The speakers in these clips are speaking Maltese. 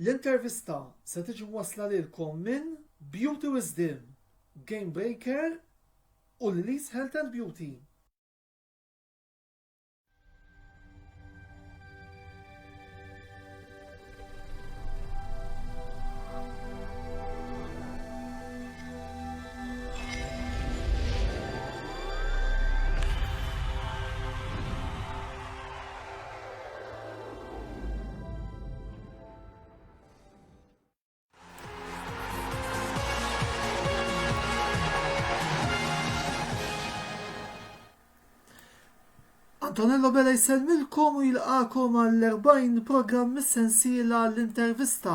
L-intervista se tiġi wasla lilkom minn Beauty Wisdom, Game Breaker u Lily's Health and Beauty. Antonello Bella jselmilkom u jilqakom għall-40 program mis-sensiela l-intervista.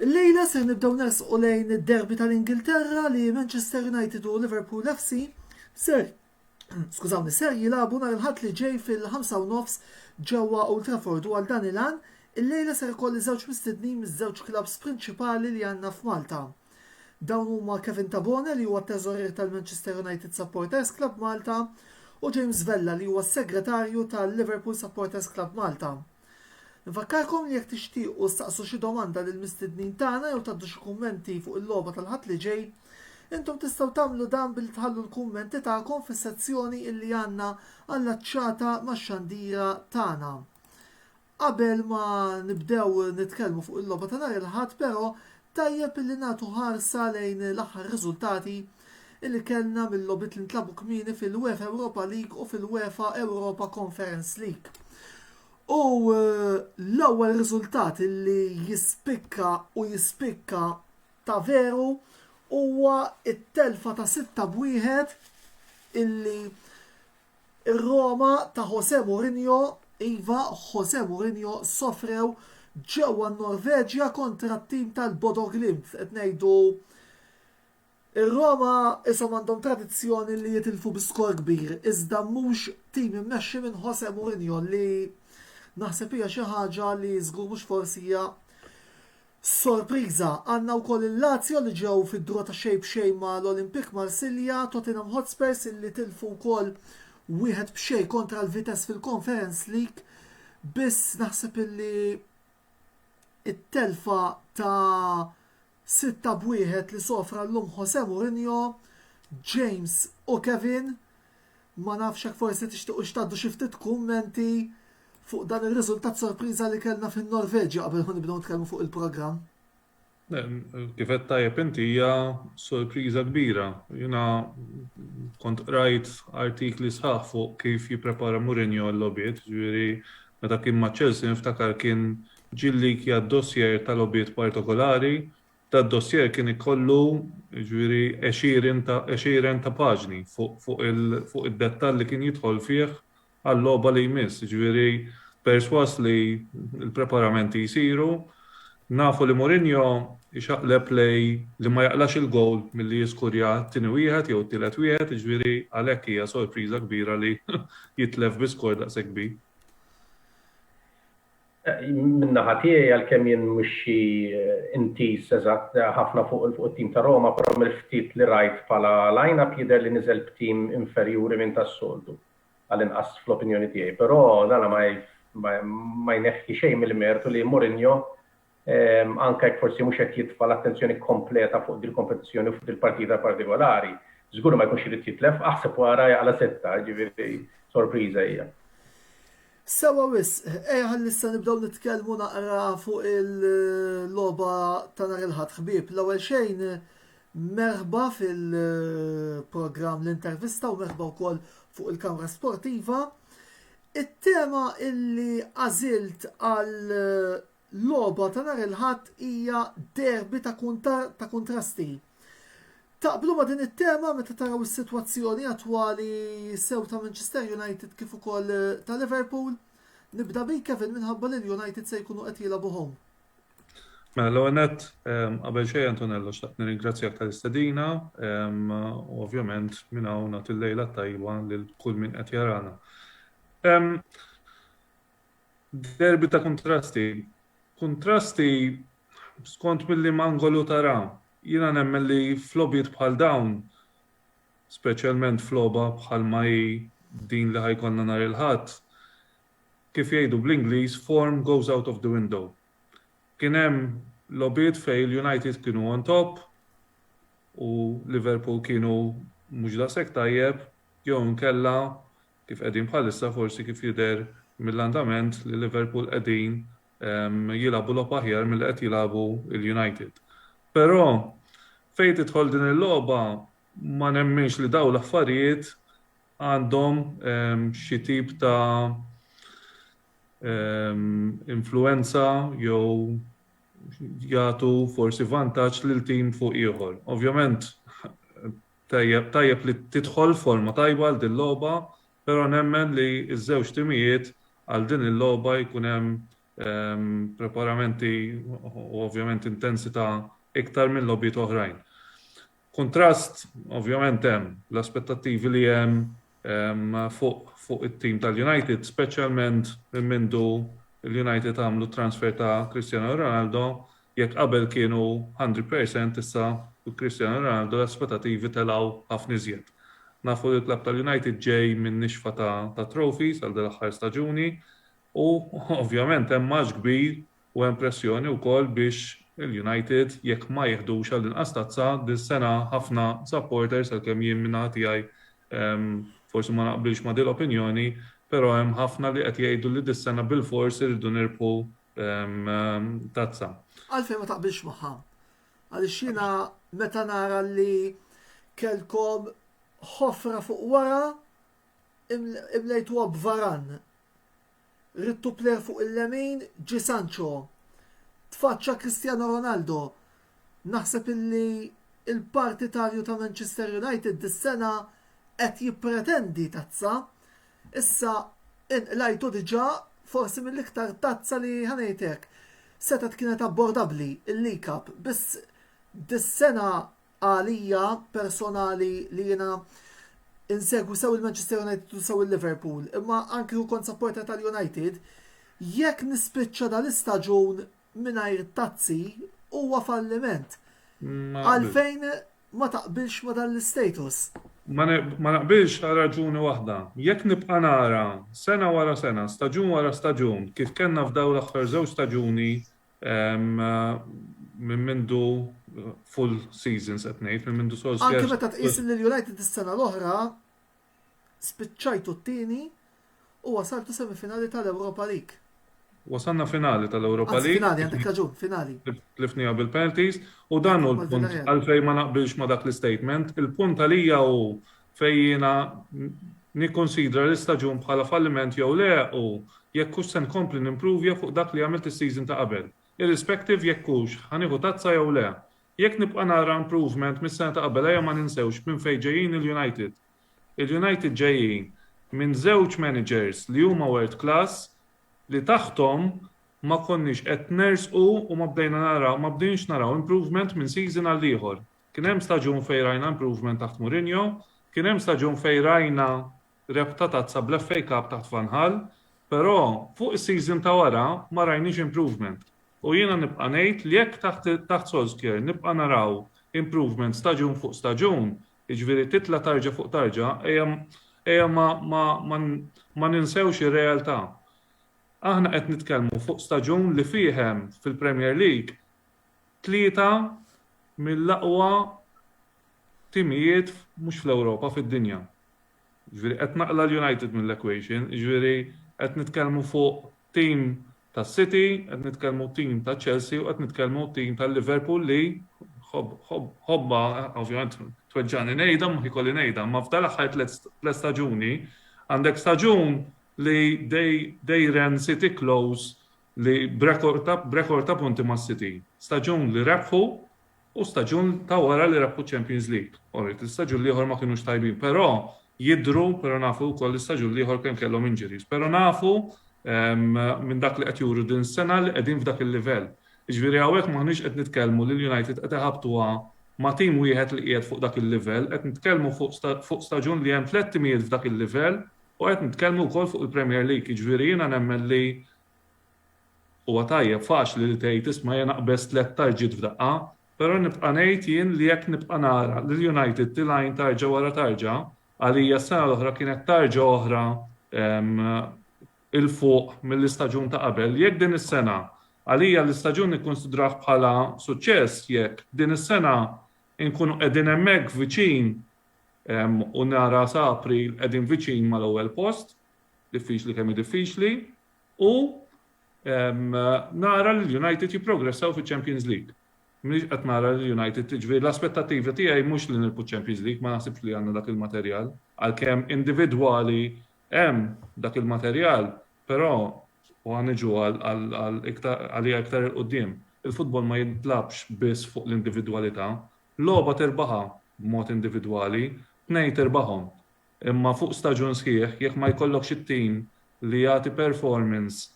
Illejla ser nibdew nersqu lejn id-derbi tal-Ingilterra li Manchester United u Liverpool FC ser jilabu nhar il-ħadd li ġej fil-5:30 ġewwa Old Trafford u għal dan il-għan illejla ser ikolli żewġ mistednin miż-żewġ klabs prinċipali li għandna f'Malta. Dawn huma Kevin Tabone li huwa t-teżorier tal-Manchester United Supporters Club Malta u James Vella li huwa s-segretarju tal-Liverpool Supporters Club Malta. Nfakkarkom li jekk tixtiequ staqsu xi domanda lil mistednin tagħna jew tagħdu xi kummenti fuq il-logħba tal-ħadd li ġej, intom tistgħu tagħmlu dan billi tħallu l-kummenti tagħkom fis-sezzjoni illi għandna allaċċata max-xandira tagħna. Qabel ma nibdew nitkellmu fuq il-logħba ta' nhar il-ħadd però tajjeb illi nagħtu ħarsa lejn l-aħħar riżultati illi kellna mill-logħbiet li ntlabu kmieni fil-UEFA Europa League u fil-UEFA Europa Conference League. U l-ewwel riżultat illi jispikka ta' veru huwa it-telfa ta' 6-1 illi ir-Roma ta' Jose Mourinho sofrew ġewwa n-Norveġja kontra t-tim tal-Bodo Glimt qed ngħidu Ir-Roma isom għandhom tradizzjoni li jitilfu biskor kbir, iżda mhux tim immexxi minn Jose Mourinho li naħseb hija xi ħaġa li żgur mhux forsi hija sorpriża. Għandna wkoll il-Lazio li ġew fid-dura ta' xejn ma' l-Olympique Marsilja, Tottenham Hotspurs illi tilfu wkoll 1-0 kontra l-Vitesse fil-Conference League, biss naħseb illi it-telfa ta' 6-1 li sofra l-lum Jose Mourinho, James u Kevin, ma nafx hekk forsi tixtiequ xtaddu xi ftit kummenti fuq dan ir-riżultat sorpriża li kellna fin-Norveġja qabel ma nibdew nitkellmu fuq il-programm. Kif qed tajjeb inti hija sorpriża kbira. Jiena kont rajt artikli sħaħ fuq kif jipprepara Mourinho l-logħbiet, ġifieri meta kien ma' Chelsea niftakar kien ġilli kien dossier tal-logħbiet partikolari. Tad-dossier kien ikollu ġifieri 20 ta' paġni fuq id-dettall li kien jidħol fih għall-logħba li jmiss. Ġifieri perswas li l-preparamenti jsiru, nafu li Mourinho ixaqleb li ma jaqlax il-gowl milli jiskurja t-tieni wieħed jew t-tielet wieħed, ġifieri għalhekk hija sorpriża kbira li jitlef biskor daqshekk kbir. Minnaħa tiegħi għalkemm jien mhux xi intis eżatt ħafna fuq it-tim ta' Roma, però mill-ftit li rajt bħala line-up jidher li niżel b'tim inferjuri minn tas-soltu għall-inqas fl-opinjoni tiegħi. Però dan ma jneħħi xejn mill-mertu li Mourinho anke jekk forsi mhux qed jitfa' l-attenzjoni kompleta fuq din il-kompetizzjoni u fuq il-partita partikolari. Żgur ma jkunx irid jitlef, aħseb wara jaqla setta, ġifieri sorpriża hija. Sewa wis, ħallissa nibdew nitkellmu naqra fuq il-logħba ta' nhar il-ħadd ħbieb. L-ewwel xejn merħba fil-programm l-intervista u merħba wkoll fuq il-kamra sportiva. It-tema illi għażilt għal logħba ta' nhar il-ħadd hija derbi ta' kontrasti. Taqblu ma' din it-tema meta taraw is-sitwazzjoni attwali sew ta' Manchester United kif ukoll ta' Liverpool? Nibda bejn Kevin minħabba li l-United se jkunu qed jilagħbu home. Mela l-ewwel nett qabel xejn Antonello xtaqt nirringrazzjak tal-istedina u ovvjament minn hawn nagħti l-lejla tajba lil kull min qed jarana. Derbi ta' kontrasti skont milli mangolu tara. Jiena nemmen li f'logħbiet bħal dawn, speċjalment f'logħba bħal ma din li ħajkonna nhar il-ħadd, kif jgħidu bl-Ingliż, form goes out of the window. kien hemm lobiet fej l-United kienu on top u Liverpool kienu mhux daqshekk tajjeb, jew inkella kif qegħdin bħalissa forsi kif jidher mill-andament li Liverpool qegħdin jilagħbu logħba aħjar milli qed jilagħbu l-United. Però fejn tidħol din il-logħba ma nemminx li dawn l-affarijiet għandhom xi tip ta' influenza jew jagħtu forsi vantaġġ lil tim fuq ieħor. Ovvjament tajjeb li tidħol forma tajba għal din il-logħba, però nemmen li ż-żewġ timijiet għal din il-logħba jkun hemm preparamenti u ovvjament intensità iktar minn logħbiet oħrajn. Kontrast ovvjament hemm l-aspettattivi li hemm fuq it-tim tal-United, speċjalment minn mindu l-United għamlu transfer ta' Cristiano Ronaldo, jekk qabel kienu 100% issa u Cristiano Ronaldo l-aspettativi telgħu ħafna iżjed. Nafu li l-klab tal-United ġej minn nixfa ta' trophies għal dal-aħħar staġuni u ovvjament hemm maġ kbir u hemm pressjoni wkoll biex il-United jekk ma jeħdux għal inqas tazza dis-sena ħafna supporters għalkemm jien minn tiegħi forsi ma naqbilx ma' din opinjoni, però hemm ħafna li qed jgħidu li dis-sena bil-fors irridu nirbħu tazza. Għalfejn ma taqbilx magħha. Għaliex jiena meta nara li kellkom ħofra fuq wara imlejtuha b'Varan. Rittu plejer fuq il-lemin ġi Sancho. Tfaċċa Cristiano Ronaldo. Naħseb illi il-partitarju ta' Manchester United dis-sena qed jippretendi tazza. Issa inqlajtu diġà forsi mill-iktar tazza li ħanejtek. Setat kienet abbordabli il-League Cup, biss dis-sena għalija personali li jiena insegwu sew il-Manchester United u sew il-Liverpool, imma anki u kont supporter tal-United, jekk nispiċċa dal-istaġun mingħajr tazzi huwa falliment. Għalfejn ma taqbilx ma dal-status? Ma naqbilx għal raġuni waħda. Jekk nibqa' nara sena wara sena, staġun wara staġun, kif kellna f'dawn l-aħħar żewġ staġuni minn mindu full seasons qed ngħid, minn mindu Solskjaer. Anke meta tqis li l-United is-sena l-oħra spiċċajtu t-tieni u wasaltu semifinali tal-Europa League. Wasanna finali tal-Europa League. Finali, għandek raġun, finali. Tlifnija bil-penalties u dan hu l-punt għalfejn ma naqbilx ma dak l-statement. Il-punt għalija hu fejn jiena nikkonsidra l-istaġun bħala falliment jew le u jekk hux se nkompli nimprovja fuq dak li għamilt is-season ta' qabel. Irrispettiv jekk hux ħanieħu tazza jew le. Jekk nibqa' nara improvement mis-sena ta' qabel ejja ma ninsewx minn fejn ġejjin il-United. Il-United ġejjin minn żewġ managers li huma world class li taħtom ma konniex qed nersqu u ma bdejniex naraw improvement minn season għal ieħor. Kien hemm staġun fejn rajna improvement taħt Mourinho, kien hemm staġun fejn rajna rebta tazza bl-FA Cup taħt Van Hal, però fuq is-season ta' wara ma rajniex improvement. U jiena nibqa' ngħid li jekk taħt Solskjaer nibqa' naraw improvement staġun fuq staġun, jiġifieri titla' tarġa' fuq tarġa', ejja ma ninsewx ir-realtà. Aħna qed nitkellmu fuq staġun li fiehem fil-Premier League tlieta mill-aqwa timijiet mhux fl-Ewropa fid-dinja. Ġifieri qed naqla l-United mill-equation, ġifieri qed nitkellmu fuq tim tas-City, qed nitkellmu tim ta' Chelsea u qed nitkellmu tim tal-Liverpool li ħobba ovvjament tweġġani ngħidha ma jkolli ngħidha, ma f'dal aħħar tliet staġuni għandek staġun li they ran City close li b'rekord ta' punti ma' City. Staġun li rebħu u staġun ta' wara li rebħu Champions League. Orrit, staġun li ieħor ma kienux tajbin, però jidru, però nafu wkoll staġun li ieħor kemm kellhom injuries. Però nafu minn dak li qed juru din sena li qegħdin f'dak il-livell. Jiġifieri hawnhekk m'aħniex qed nitkellmu li l-United qed iħabtuha ma' tim wieħed li qiegħed fuq dak il-livell, qed nitkellmu fuq staġun li hemm tliet timijiet f'dak il-livell. U qed nitkellmu wkoll fuq il-Premier League, jiġifieri jiena nemmen li huwa tajjeb faċli li tgħid isma' jiena naqbes tliet tarġiet f'daqqa, però nibqa' ngħid jien li jekk nibqa' nara li l-United tilgħin tarġa wara tarġa, għalija s-sena l-oħra kienet tarġa oħra il-fuq mill-istaġun ta' qabel, jekk din is-sena Għalija l-istaġun nikkonsidrah bħala suċċess jekk din is-sena nkunu qegħdin hemmhekk viċin u nara sa April qegħdin viċin mal-ewwel post, diffiċli kemm diffiċli, u nara l-United jipprogressaw fiċ-Champions League. Mhix qed nara l-United tiġri l-aspettattivi tiegħi mhux li nilbu Champions League, ma naħsibx li għandna dak il-materjal, għalkemm individwali hemm dak il-materjal, però u għaniġu għalija iktar il-qoddim. Il-futbol ma jintlabx biss fuq l-individualità, logħba terbaħa b'mod individwali, tnejn terbaħhom. Imma fuq staġun sħiħ, jekk ma jkollokx it-tim li jagħti performance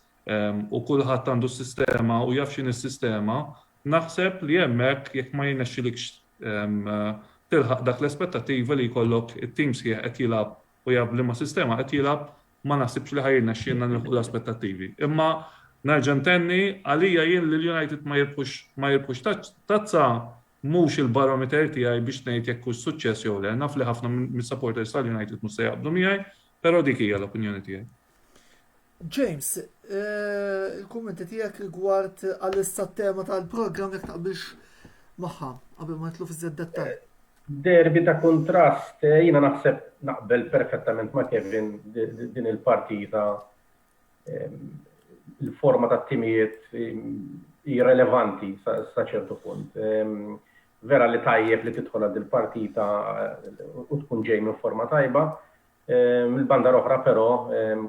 u kulħadd għandu s-sistema u jaf x'in is-sistema, naħseb li hemmhekk jekk ma jnexxilikx tilħaq dak l-aspettattiva li jkollok it-tim sħiħ qed jilgħab u jab li ma sistema qed jilgħab ma naħsibx li ħajrna x'jienna nilħu l-aspettattivi. Imma nerġa' ntenni għalija jien li l-United ma jirbux tazza mhux il-barometer tiegħi biex ngħid jekk hux suċċess jew le. Naf li ħafna mis-supporters tal-United mhux se jaqblu miegħi, però dik hija l-opinjoni tiegħi. James, il-kummenti tiegħek rigward għall-tema tal-programm jekk taqbilx magħha qabel ma nitlu fiż dettall. Derbi ta' kontrast, jina naħseb naqbel perfettament ma' Kevin din il-partita. Il-forma ta' timijiet irrelevanti sa' ċertu punt. Vera li tajjeb li tidħol għad il-partita u tkun ġej minn forma tajba. Il-banda oħra però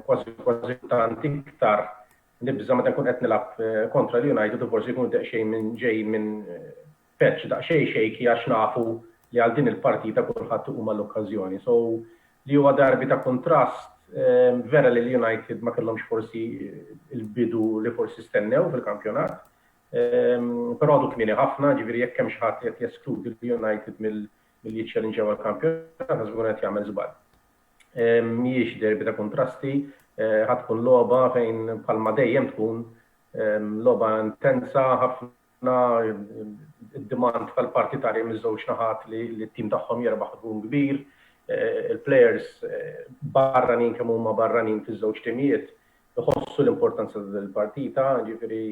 kważi tant iktar nibża meta nkun qed nilgħab kontra l-United u forsi jkun daqsxejn ġej minn patch daqsxejn xejki għax nafu li għal din il-partita kulħadd huma l-okkażjoni. So li huwa darbi ta' kontrast vera li l-United ma kellhomx forsi il-bidu li forsi stennew fil-kampjonat. Però għadu kmieni ħafna, ġifieri jekk hemm xi ħadd qed jeskludi l-United milli jiċċellinġew għall-kampjonat għax tkun qed jagħmel żball. Mhijiex derbi ta' kontrasti, ħadd tkun logħba fejn bħalma dejjem tkun logħba intensa ħafna id-demand tal-partitari miż-żewġ naħat li t-tim tagħhom jerbaħ tkun kbir, il-players barranin kemm huma barranin fiż-żewġ timijiet iħossu l-importanza tal-partita, ġifieri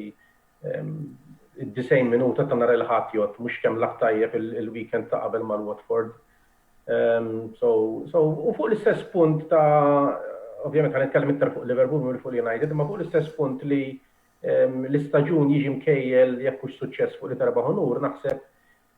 id-90 minuta ta' nara l-ħadd jgħod mhux kemm laq tajjeb il-weekend ta' qabel mal-Watford. U fuq l-istess punt ta' ovvjament ħan nitkellem iktar fuq Liverpool u fuq United, imma fuq l-istess punt li l-istaġun jiġi mkejjel jekk hux suċċess fuq li terbaħ onur, naħseb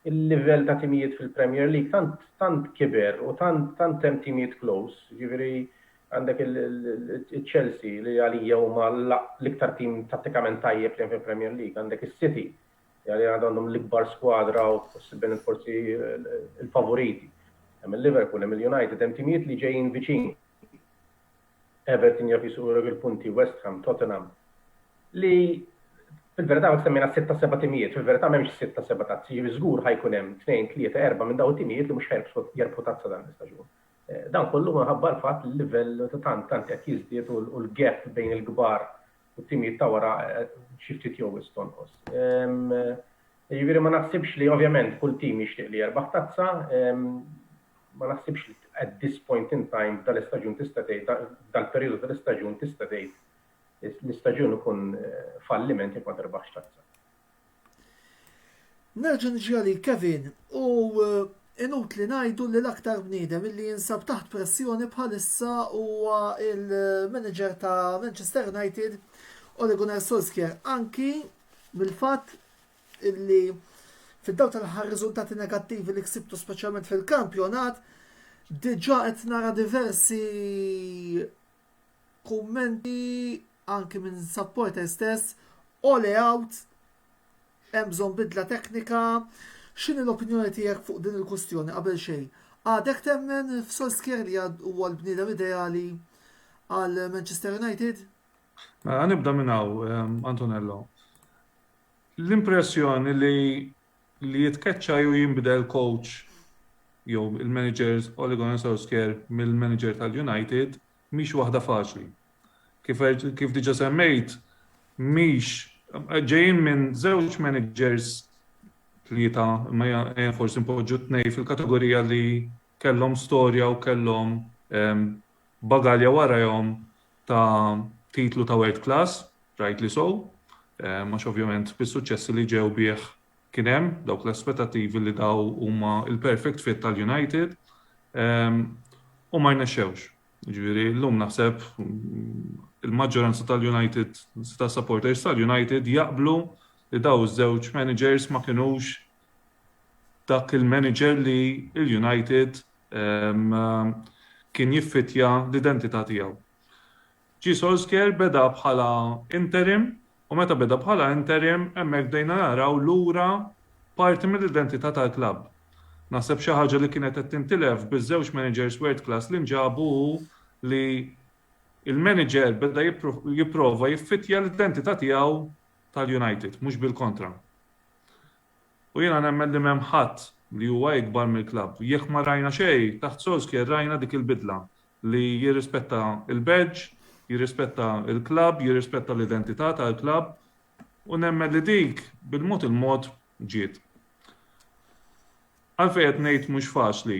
il-livell ta' timijiet fil-Premier League tant kiber u tant hemm timijiet close. Ġifieri għandek il-Chelsea li għalija huma l-iktar tim tattikament tajjeb li fil-Premier League, għandek is-City li għandhom l-ikbar skwadra u forsi il-favoriti. Hemm il-Liverpool, hemm il-United, hemm timijiet li ġejjin viċin. Everton jaf jisuqrek il-punti, West Ham, Tottenham. Li fil-verità għak semmina 6-7 timijiet, fil-verità m'hemmx 6-7 tazzi, żgur ħajkun hemm 2-3-4 minn dawn timijiet li mhux jerbħu tazza dan l-istaġun. Dan kollu minħabba l-fatt il-livell ta' tant qed jiżdied u l-gap bejn il-kbar u t-timijiet ta' wara xi ftit jew istonqos. Jiġifieri ma naħsibx li ovvjament kull tim jixtieq li jerbaħ tazza, ma naħsibx li at this point in time dal-istaġun tista' tgħid dal-perjodu tal-istaġun tista' tgħid l-istaġun ikun falliment jekk ma terbaħx tazza. Nerġa' niġi għalik Kevin u inutli ngħidu li l-aktar bniedem illi jinsab taħt pressjoni bħalissa huwa il-manager ta' Manchester United Ole Gunnar Solskjaer, anki mill-fatt illi fid-dawl tal-aħħar riżultati negattivi li ksibtu speċjalment fil-kampjonat, diġà qed nara diversi kummenti anke minn supporter stess, Ole out, hemm bżonn bidla teknika. X'inhi l-opinjoni tiegħek fuq din il-kwistjoni qabel xejn? Għadek temmen f'Solskjaer li huwa l-bniedem ideali għal Manchester United? Nibda minn hawn, Antonello. L-impressjoni li jitkeċċa jew jinbidel coach jew il-managers Ole Gunnar Solskjaer mill-manager tal-United mhix waħda faċli. Kif diġà semmejt, mhix ġejjin minn żewġ managers tlieta ma forsi npoġġu tnej fil-kategorija li kellhom storja u kellhom bagalja warahom ta' titlu ta' world class, rightly so, Għax ovvjament bis-suċċessi li ġew bih kien hemm dawk l-aspettativi li daw huma il-perfect fit tal-United u ma jnexxewx. Ġifieri llum naħseb il-maġġoranza tal-United, ta' supporters tal-United jaqblu li daw iż-żewġ managers ma kinux dak il-manager li il-United kien jiffitja l-identità tiegħu. Solskjaer beda bħala interim u meta beda bħala interim hemmhekk bdejna naraw lura parti mill-identità tal-klabb. Naħseb xi ħaġa li kienet qed tintilef biż-żewġ managers world class li nġabu li il-manager beda jipprova jiffitja l-identità tiegħu tal-United, mhux bil-kontra. U jiena nemmen li m'hemm ħadd li huwa ikbar mill-klabb. Jekk ma rajna xejn taħt Solskjaer rajna dik il-bidla li jirrispetta il-badge, jirrispetta il-klabb, jirrispetta l-identità tal-klabb u nemmen li dik bil-mod il-mod ġiet. Għalfejn qed ngħid mhux faċli.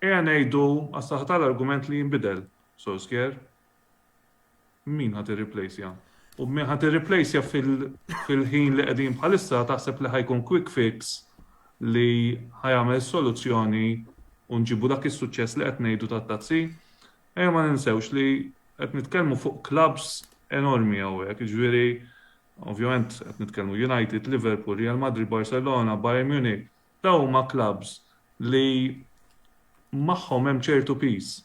Ejja ngħidu għas-saħħa tal-argument li jinbidel Solskjaer. Min ħadd irreplaceja? U min ħadd irreplaceja fil-ħin li qegħdin bħalissa taħseb li ħajkun quick fix li ħajamel soluzzjoni u nġibu dak is-suċċess li qed ngħidu tat-tazzi. Ejja ma ninsewx li qed nitkellmu fuq clubs enormi hawnhekk, jiġifieri ovvjament qed nitkellmu United, Liverpool, Real Madrid, Barcelona, Bayern Munich, dawn huma clubs li magħhom hemm ċertu peace.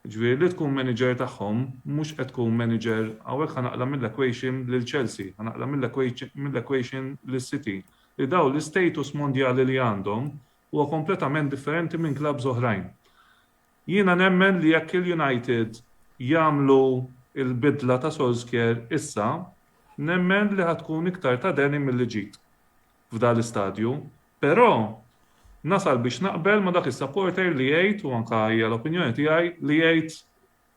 Ġifieri li tkun manager tagħhom mhux qed tkun manager hawnhekk ħanaqla mill-equation lil Chelsea, ħanaqla mill-equation lis-City. Li daw l-istatus mondjali li għandhom huwa kompletament differenti minn clubs oħrajn. Jiena nemmen li jekk il-United jagħmlu il-bidla ta' Solskjaer issa, nemmen li ħatkun iktar ta' deni mill-li ġiet f'dan l-istadju, però nasal biex naqbel ma dak is-supporter li jgħid u anke hija l-opinjoni tiegħi li jgħid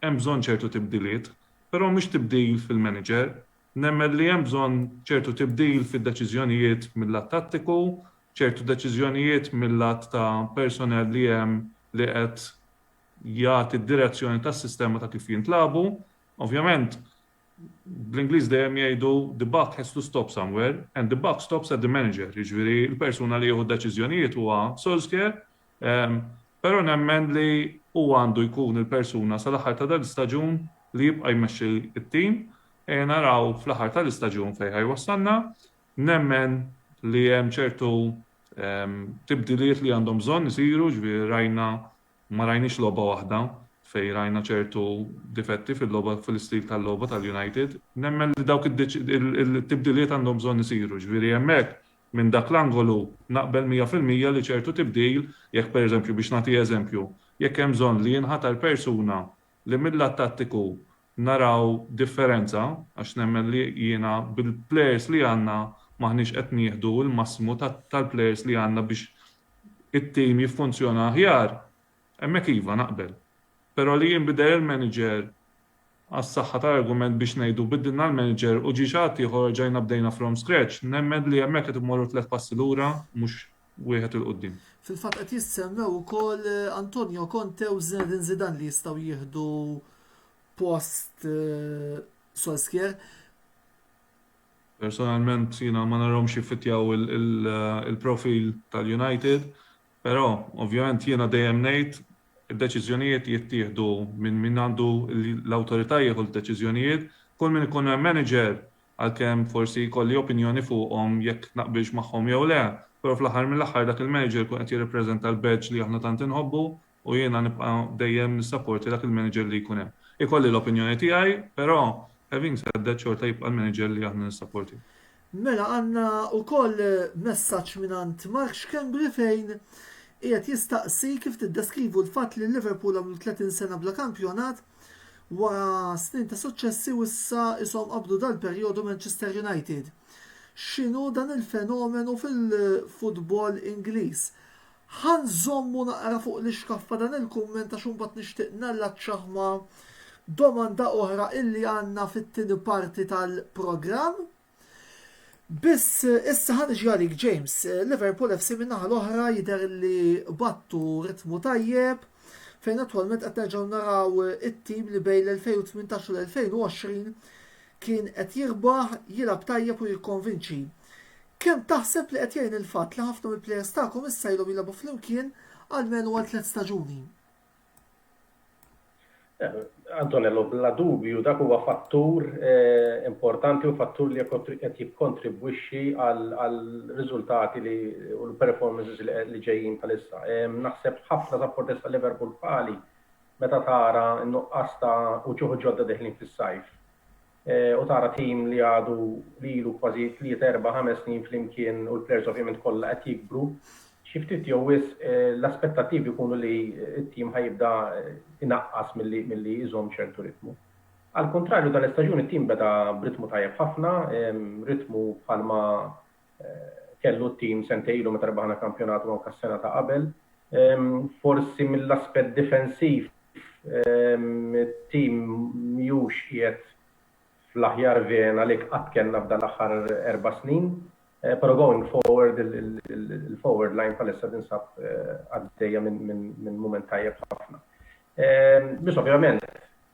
hemm bżonn ċertu tibdiliet, però mhux tibdil fil-manager, nemmen li hemm bżonn ċertu tibdil fid-deċiżjonijiet mill-lat tattiku, ċertu deċiżjonijiet mill-lat ta' personnel li hemm li qed jagħti d-direzzjoni tas-sistema ta' kif jintlabu. Ovvjament, bl-Ingliż dejjem jgħidu the buck has to stop somewhere and the buck stops at the manager. Jiġifieri l-persuna li jieħu deċiżjonijiet huwa Solskjaer, però nemmen li huwa għandu jkun il-persuna sal-aħħar ta' dan l-istaġun li jibqa' jmexxi t-tim naraw fl-aħħar tal-istaġun fejn ħajwassalna, nemmen li hemm ċertu tibdiliet li għandhom bżonn isiru, ġifieri rajna ma rajniex logħba waħda fejn rajna ċertu difetti fil-logħba fil-istil tal-logħba tal-United. Nemmen li dawk il-tibdiliet għandhom bżonn isiru, ġifieri hemmhekk minn dak l-angolu naqbel 100% li ċertu tibdil, jekk pereżempju biex nagħti eżempju, jekk hemm bżonn li jinħatar persuna li mill-lat tattiku naraw differenza, għax nemmen li jiena bil-players li għandna maħniex qed nieħdu l-massimu tal-players li għandna biex it-tim jiffunzjona aħjar, hemmhekk iva naqbel. Però li jinbidel il-manager għas-saħħa tal-argument biex ngħidu biddilna l-manager u ġi xagħti ieħor ġejna bdejna from scratch, nemmen li hemmhekk qed immorru 3 passi lura mhux wieħed il-qudiem. Fil-fatt qed jissemmew ukoll Antonio Conte u Zinedine Zidane li jistgħu jieħdu post Solskjaer. Personalment jiena ma narahomx jiffitjaw il-profil tal-United, però ovvjament jiena dejjem ngħid id-deċiżjonijiet jittieħdu minn min għandu l-awtorità jieħu l-deċiżjonijiet, kull min ikun manager għalkemm forsi jkolli opinjoni fuqhom jekk naqbilx magħhom jew le, però fl-aħħar mill-aħħar dak il-manager kun qed jirrappreżenta l-badge li aħna tant inħobbu u jiena nibqa' dejjem nissapporti dak il-manager li jkun hemm. Ikolli l-opinjoni tiegħi, però having said that xorta jibqa' l-manager li aħna nissapporti. Mela għandna wkoll messaġġ mingħand Mark Schembri fejn qiegħed jistaqsi kif tiddeskrivu l-fatt li Liverpool għamlu 30 sena bla kampjonat wara snin ta' suċċessi u issa ishom qabdu dal-perjodu Manchester United. X'inhu dan il-fenomenu fil-futbol Ingliż? Ħanżommu naqra fuq l-ixkaffa dan il-kumment għax imbagħad nixtieq nallaċċaħ ma' domanda oħra illi għandna fit-tieni parti tal-programm. Biss issa ħanġi għalik James, Liverpool FC min-naħa l-oħra jidher li battu ritmu tajjeb fejn attwalment qed nerġgħu naraw it-tim li bejn l-2018 u l-2020 kien qed jirbaħ, jilab tajjeb u jikkonvinċi. Kemm taħseb li qed jgħin il-fatt li ħafna mill-plejers tagħkom issa jilhom jilabu flimkien għalmenu għal 3 staġuni? Antonello, bla dubju, dak huwa fattur importanti u fattur li qed jikkontribwixxi għal riżultati u l-performances li ġejjin bħalissa. Naħseb ħafna supporters ta' Liverpool bħali meta tara n-nuqqas ta' uċuħ ġodda deħlin fis-sajf. U tara tim li għadu lilu kważi 3-4-5 snin flimkien u l-players ovvjament kollha qed jikbru. Xiftit jowis l-aspettativi jkunu li t-tim ħajibda inaqqas milli jżomm ċertu ritmu. Al kontrarju dal-istaġun it-tim beda b'ritmu tajjeb ħafna, ritmu bħalma kellu t-tim sentejlu meta rebaħna kampjonatu anke s-sena ta' qabel. Forsi mill-aspett difensiv it-tim mhux qiegħed fl-aħjar vena li qatt kellna f'dan l-aħħar 4 snin. Pero going forward, il-forward line palissa tinsab għaddejja minn moment tajjeb ħafna. Bis ovvjament,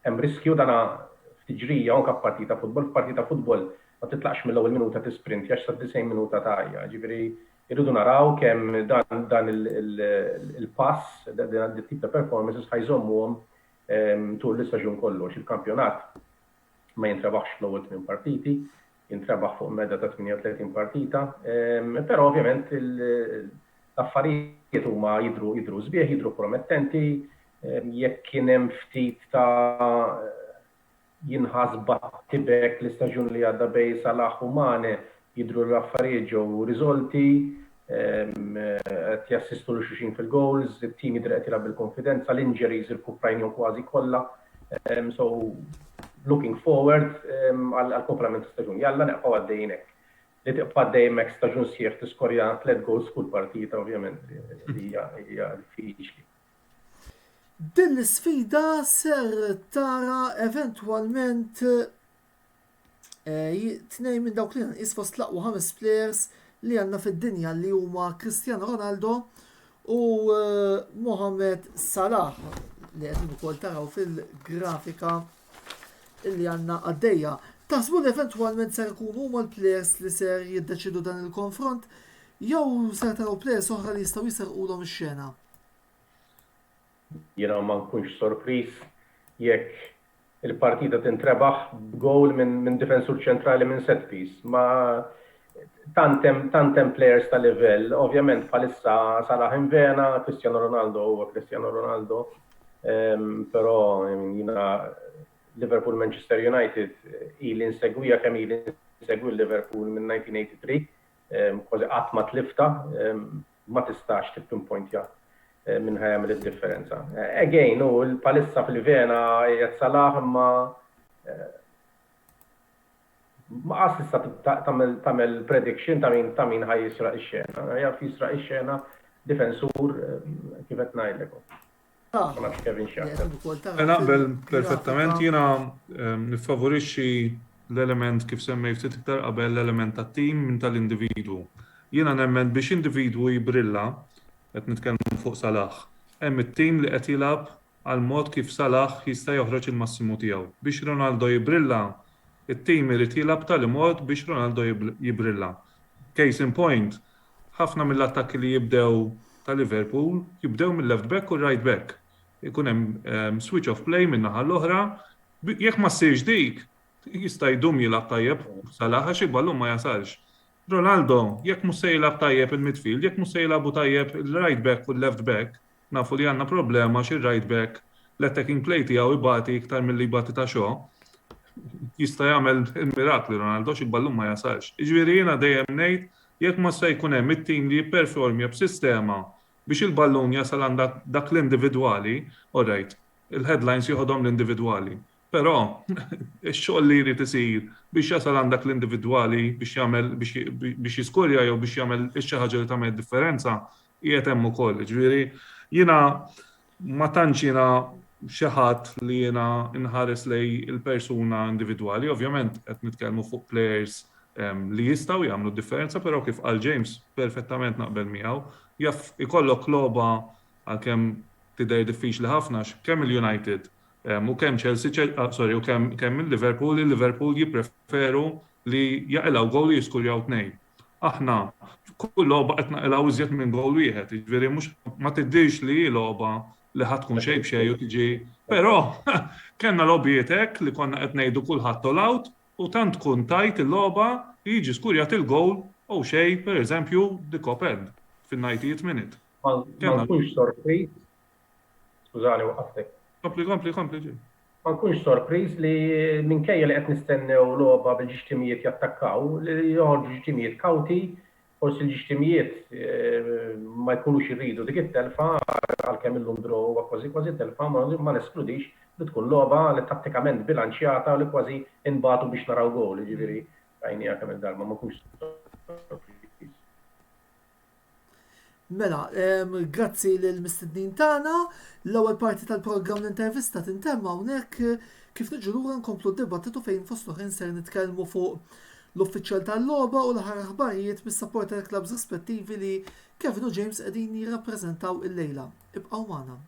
hemm riskju dana f'tiġrija anke f'partita futbol ma titlaqx mill-ewwel minuta tisprint għax sa 90 minuta tajja. Ġifieri irridu naraw kemm dan il-pass, dan it-tip ta' performances ħajżommuhom tul l-istaġun kollox. Il-kampjonat ma jintrebaħx l-ewwel 8 partiti, jintrebaħ fuq medda ta' 38 partita, però ovvjament l-affarijiet huma jidru sbieħ, jidru promettenti, jekk kien hemm ftit ta' jinħas battibek l-istaġun li għadda bej Salah u Mane, jidru l-affarijiet ġew riżolti, qed jassistu l xuxin fil-goals, it-tim jidher qed jilgħab bil-konfidenza, l-injuries il-kuprajnhom kważi kollha. So looking forward għal komplement staġun. Jalla neqgħu għaddejnek. Li tibqa' għaddejmek staġun sieħ tiskorja 3 goals kull partita ovvjament hija diffiċli. Din l-sfida ser tara eventwalment tnejn minn dawk li nqis fost l-aqwa 5 players li għandna fid-dinja li huma Cristiano Ronaldo u Mohamed Salah li qed ukoll taraw fil-grafika illi għandna għaddejja. Taħsbu li eventwalment ser ikunu huma l-players li ser jiddeċidu dan il-konfront jew ser taraw players oħra li jistgħu jisarqulhom ix-xena? Jiena ma nkunx sorpriż jekk il-partita tintrebaħ b'gowl minn difensur ċentrali minn set piece. Ma tantem players ta' livell, ovvjament bħalissa Salah invena, Cristiano Ronaldo, però jiena Liverpool Manchester United ili nsegwija kemm ili nsegwi Liverpool minn 1983, kważi qatt ma tlifta, ma tistax tippinpointja minn ħajamil id-differenza. Again, palissa fil-vena jgħat Salah ma qasissa tagħmel prediction ta' min ħaj jisraq ix-xena. Jaf jisraq ix-xena difensur kif qed ngħidlek. Naqbel perfettament, jiena nifavorixxi l-element kif semmej ftit iktar qabel l-element tat-tim minn tal-individwu. Jiena nemmen biex individwu jibrilla, qed nitkellmu fuq Salah, hemm it-tim li qed jilgħab għal mod kif Salah jista' joħroġ il-massimu tiegħu. Biex Ronaldo jibrilla, it-tim irid jilgħab tal-mod biex Ronaldo jibrilla. Case in point, ħafna mill-attakki li jibdew ta' Liverpool jibdew mill-left back u right back. Ikun hemm switch of play minn naħa l-oħra, jekk ma ssirx dik, jista' jdum jilgħab tajjeb Salah għax il-ballun ma jasalx. Ronaldo, jekk mhux se jilgħab tajjeb il-midfield, jekk mhux se jilgħabu tajjeb il-right back u l-left back, nafu li għandna problema x'il-right back l-attacking play tiegħu jibati iktar milli jibati ta' xogħol. Jista' jagħmel il-mirakli Ronaldo x'il-ballun ma jasalx. Jiġifieri jiena dejjem ngħid jekk ma se jkun hemm it-tim li jipperformja b'sistema biex il-ballun jasal għand dak l-individwali, alright, il-headlines jieħodhom l-individwali. Però x-xogħol li jrid isir biex jasal għand dak l-individwali biex jagħmel biex jiskurja jew biex jagħmel xi ħaġa li tagħmel differenza qiegħed hemm ukoll. Ġifieri jiena ma tantx jiena xi ħadd li jiena inħares lej il-persuna individwali, ovvjament qed nitkellmu fuq players li jistgħu jagħmlu differenza, però kif qal James perfettament naqbel miegħu, jaf ikollok logħba għalkemm tidher diffiċli ħafna kemm il-United U kemm Chelsea, sorry, u kemm il-Liverpool jippreferu li jaqilgħu gowl jiskurjaw tnejn. Aħna kull logħba qed naqilgħu iżjed minn gowl wieħed, jiġifieri mhux ma tiddirx li logħba li ħadd tkun xejn b'xejn u tiġi. Però kellna logħbijiet hekk li konna qed ngħidu kulħadd all out u tant tkun tajt il-logħba li jiġi skurjat il-gowl u xejn pereżempju the Kop End fin-90th minute. Ma nkunx sorpriż, skużani waqaftek. Kompli ġej. Ma nkunx sorpriż li minkejja li qed nistennew logħba bil-ġixtimijiet jattakkaw li joħorġu ġixtimijiet kawti, forsi l-ġixtimijiet ma jkunux irridu dik it-telfa għalkemm illum draw huwa kważi telfa ma neskludix li tkun logħba li tattikament bilanċjata li kważi inbagħtu biex naraw gowl, jiġifieri rajniha kemm il-darba ma nkunx sorpriż. Mela, grazzi lill-mistednin tagħna, l-ewwel parti tal-programm l-intervista tintemm hawnhekk kif niġu lura nkomplu d-dibattitu fejn fost oħrajn ser nitkellmu fuq l-uffiċjal tal-logħba u l-aħħar aħbarijiet mis-supporter clubs rispettivi li Kevin u James qegħdin jirrappreżentaw il-lejla. Ibqgħu magħna.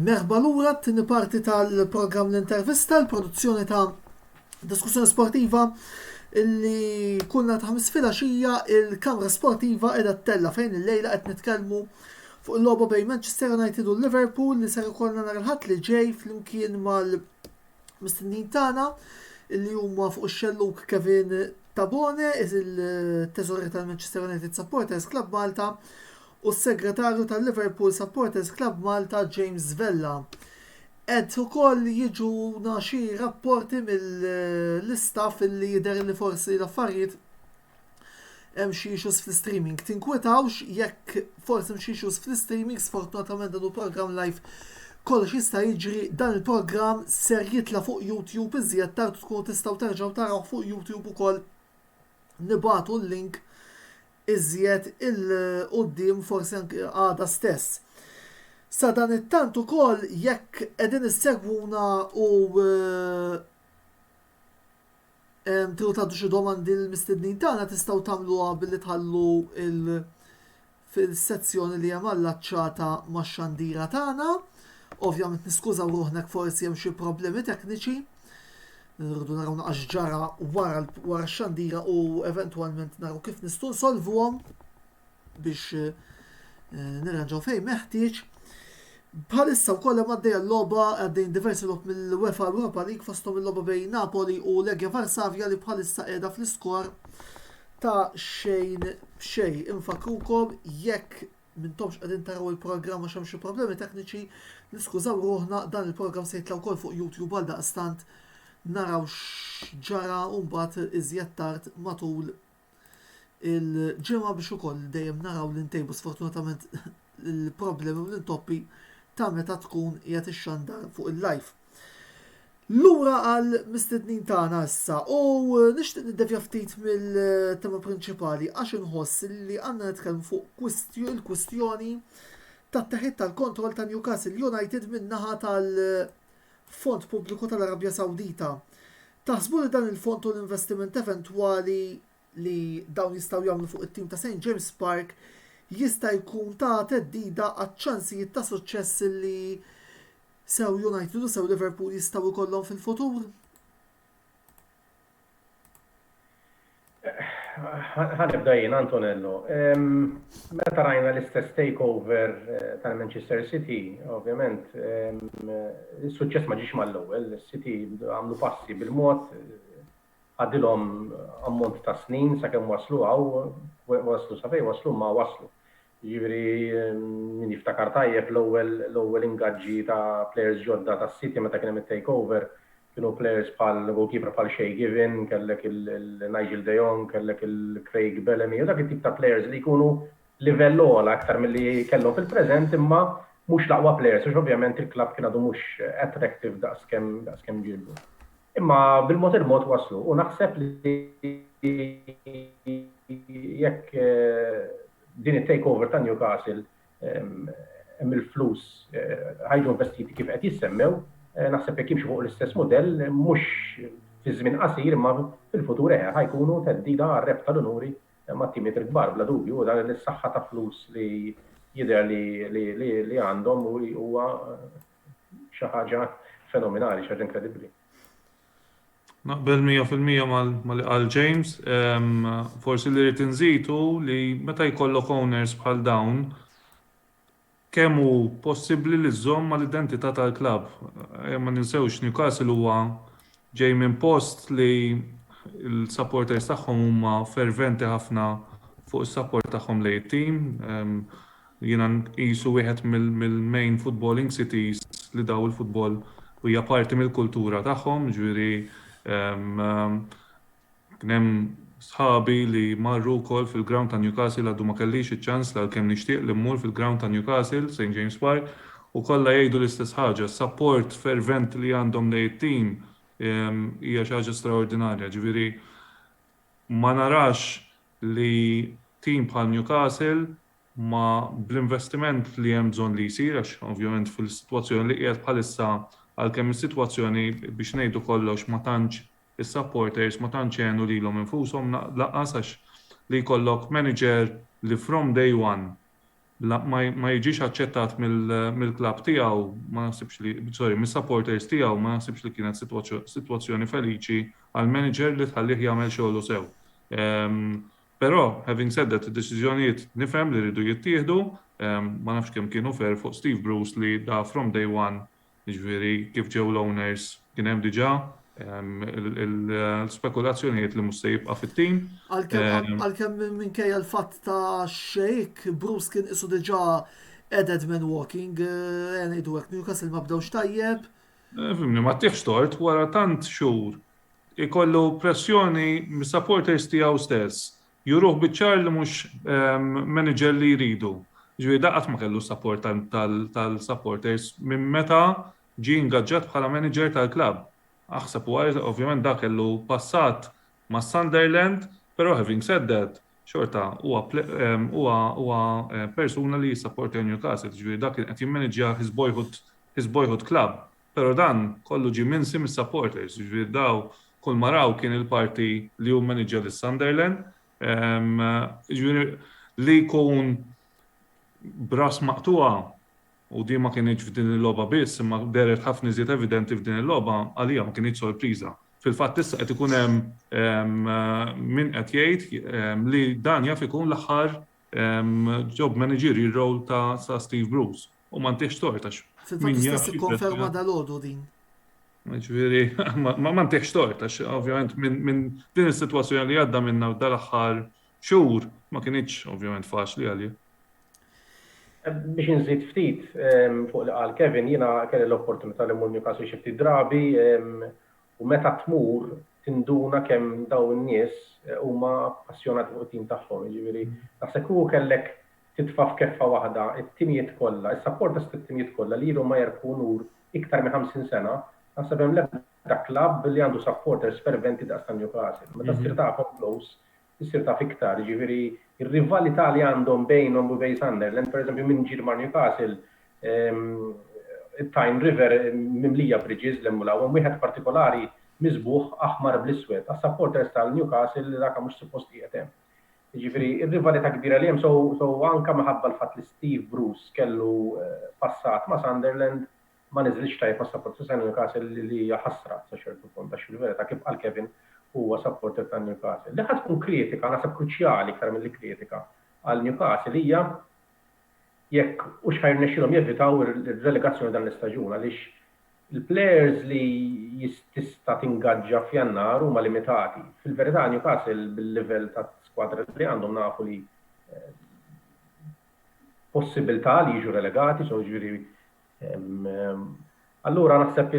Merħba lura t-tini parti tal-programm l-intervista, l-produzzjoni ta' diskussjoni sportiva illi kunna ta' ħamis filgħaxija il-Kamra Sportiva edha t-tella fejn il-lejla qed nitkellmu fuq il-logħba bejn Manchester United u Liverpool li ser ikollna nhar il-ħadd li ġej flimkien mal-mistennijn tagħna illi huma fuq ix-xelluk Kevin Tabone, il-teżorir tal-Manchester United Supporters Club Malta u s-segretarju tal-Liverpool Supporters Club Malta James Vella. Ed ukoll jiġuna xi rapporti mill-istaff illi jidher li forsi l-affarijiet hemm xi issues fl-streaming. Tinkwetawx jekk forsi hemm xi issues fl-streaming, sfortunatament dan programm live kollox jista' jiġri, dan il-programm ser jitla fuq YouTube iżjed tard tkunu tistgħu terġgħu taraw fuq YouTube ukoll nibatu l-link iżjed il-qoddim forsi anke għada stess. Sa dan it-tant ukoll jekk qegħdin issegwuna u tridu tagħtu xi domandi l-mistednin tagħna tistgħu tagħmluha billi tħallu fil-sezzjoni li hemm allaċċata max-xandira tagħna. Ovvjament niskużaw ruħna forsi hemm xi problemi tekniċi. Nirdu naraw naqax ġara wara x-xandira u eventwalment naraw kif nistgħu nsolvuhom biex nirranġaw fejn meħtieġ. Bħalissa wkoll hemm għaddejja l-logħba għaddejjin diversi logħb mill-UEFA Europa League fosthom il-logħba bejn Napoli u Legia Varsavia li bħalissa qiegħda fl-iskor ta' xejn b'xejn. Infakrukom jekk mintomx qegħdin taraw il-programm għax hemm xi problemi tekniċi, niskużaw ruħna, dan il-programm se jitla wkoll fuq YouTube għal daqstant naraw x'ġara u mbagħad iżjed tard matul il-ġimgħa biex ukoll dejjem naraw l-intejbu sfortunatament il-problemi u l-intoppi ta' meta tkun qiegħed ix-xandar fuq il-live. Lura għal mistednin tagħna issa u nixtieq niddevja ftit mill-tema prinċipali għax inħoss li għandna nitkellmu fuq il-kwistjoni tat-teħid tal-kontroll ta' Newcastle United min-naħa fond pubbliku tal-Arabja Sawdita. Taħsbu li dan il-fond u l-investiment eventwali li dawn jistgħu jagħmlu fuq it-tim ta' St. James Park jista' jkun ta' teddida għaċ-ċansijiet ta' suċċess li sew United u sew Liverpool jistgħu jkollhom fil-futur? Ħanibda jien, Antonello. Meta rajna l-istess takeover tal-Manchester City, ovvjament, il-suċċess ma ġiex mal-ewwel. City għamlu passi bil-mod, għadilhom ammont ta' snin sakemm waslu waslu sa fejn waslu ma waslu. Jiġifieri min jiftakar tajjeb l-ewwel ingaġġi ta' players ġodda tas City meta kien hemm it-takeover kienu players bħal goalkeeper bħal Shay Given, kellek il-Nigel De Jong, kellek il-Craig Bellamy, u dak it-tip ta' players li jkunu livell ogħla aktar milli kellhom fil-preżent imma mhux l-aqwa players, għax ovvjament il-klabb kien għadu mhux attractive daqskemm ġildu. Imma bil-mod il-mod waslu u naħseb li jekk din it-takeover ta' Newcastle hemm il-flus ħajġu investiti kif qed jissemmew, naħseb jekk jimxu fuq l-istess modell, mhux fi żmien qasir imma fil-futur ħajkunu teddida għar-reb tal-unuri ma' timiet il-kbar bla dubju, dan is-saħħa ta' flus li jidher li għandhom huwa xi ħaġa fenomenali, xi ħaġa inkredibbli. Naqbel 100% mal qal James, forsi li rrid inżidu li meta jkollok owners bħal dawn kemm hu possibbli li żomm mal-identità tal-klabb. Ma ninsewx Newcastle huwa ġej minn post li l-supporters tagħhom huma ferventi ħafna fuq is-support tagħhom lejn it-tim. Jiena nqisu wieħed mill-main footballing cities li daw il-futbol hija parti mill-kultura tagħhom, ġifieri kien hemm sħabi li marru wkoll fil-ground ta' Newcastle għadu ma kellix iċ-ċans li kemm nixtieq li mmur fil-ground ta' Newcastle, St. James Park, u kollha jgħidu l-istess ħaġa, support fervent li għandhom lejn it-tim hija xi ħaġa straordinarja. Ġifieri ma narax li tim bħal Newcastle ma bl-investiment li hemm bżonn li jsir għax ovvjament fil-sitwazzjoni li qiegħed bħalissa għalkemm is-sitwazzjoni biex ngħidu kollox ma tantx is-supporters ma tantx għenu lilhom infushom laqqas għax li jkollok manager li from day one ma jiġix aċċettat mill-klabb tiegħu, ma naħsibx li mis-supporters tiegħu ma naħsibx li kienet sitwazzjoni feliċi għal manager li tħallih jagħmel xogħlu sew. Però having said that, id-deċiżjonijiet nifhem li rridu jittieħdu, ma nafx kemm kienu fer fuq Steve Bruce li da from day one, jiġifieri kif ġew l-owners kien hemm diġà il-spekulazzjonijiet li mhux se jibqa' fit-tim. Għalkemm minkejja l-fatt ta' Sheikh Bruce kien isu diġà eded man walking, ngħidu hekk Newcastle ma bdewx tajjeb. Fimni ma tieħx tort wara tant xhur ikollu pressjoni mis-supporters tiegħu stess. Juruh biċ-ċar li mhux manager li jridu. Ġifieri qatt ma kellu support tal-supporters minn meta ġie ingaġġat bħala manager tal-klabb. Aħseb ovvjament dak kellu passat ma' Sunderland, però having said that, xorta huwa persuna li jissapporta Newcastle, ġifieri dak qed jimmaneġġja his boyhood club, però dan kollu ġie minsi mis-supporters, ġifieri daw kull ma raw kien il-parti li hu manager lis-Sunderland, ġifieri li jkun bras maqtuha u di ma kienx f'din il-logħba biss, imma deret ħafna iżjed evidenti f'din il-logħba għalija ma kienx sorpriża. Fil-fatt issa qed ikun hemm min qed jgħid li dan jaf ikun l-aħħar job managerial role ta' Steve Bruce. U ma ntiex tort għax. Fil-fatt stess ikkonferma dal-għodu din. Ġifieri ma ntiex tort għax ovvjament minn din is-sitwazzjoni li għadda minnha dal-aħħar xhur ma kienx ovvjament faċli għalih. Biex nżid ftit fuq li qal Kevin, jiena kelli l-opportunità li mmur Newcastle xi ftit drabi u meta tmur tinduna kemm dawn in-nies huma appassionati fuq it-tim tagħhom. Jiġifieri naħseb hu kellek titfa' f'keffa waħda it-timijiet kollha, is-supporters tat-timijiet kollha li ilhom ma jerbħu nur iktar minn 50 sena, naħseb hemm l-ebda klabb li għandu supporters ferventi daqs ta' Newcastle. Meta ssir tagħhom close, issir taf iktar, jiġifieri ir-rivalità li għandhom bejnhom u bejn Sunderland, pereżempju minn ġir ma' Newcastle, Tyne River mimlija bridges l-emmulaw, wieħed partikolari miżbuħ aħmar bl-iswed, għas-supporters tal-Newcastle li dak mhux suppost qiegħed hemm. Jiġifieri ir-rivalità kbira li hemm so anke minħabba l-fatt li Steve Bruce kellu passat ma' Sunderland ma niżilx tajb ma' supporters tal-Newcastle li hija ħasra sa ċertu punt għax fil-verità kif qal Kevin huwa supporter tan-Newcastle. Li ħadd tkun kritika, naħseb kruċjali iktar milli kritika għal Newcastle hija jekk u xħajr nexxilhom jevitaw ir-relegazzjoni dan l-istaġun għaliex il-players li tista' tingaġġa f'Jannar huma limitati. Fil-verità Newcastle bil-livell ta' skwadra li għandhom nafu li possibilità li jiġu relegati, so ġifieri allura naħseb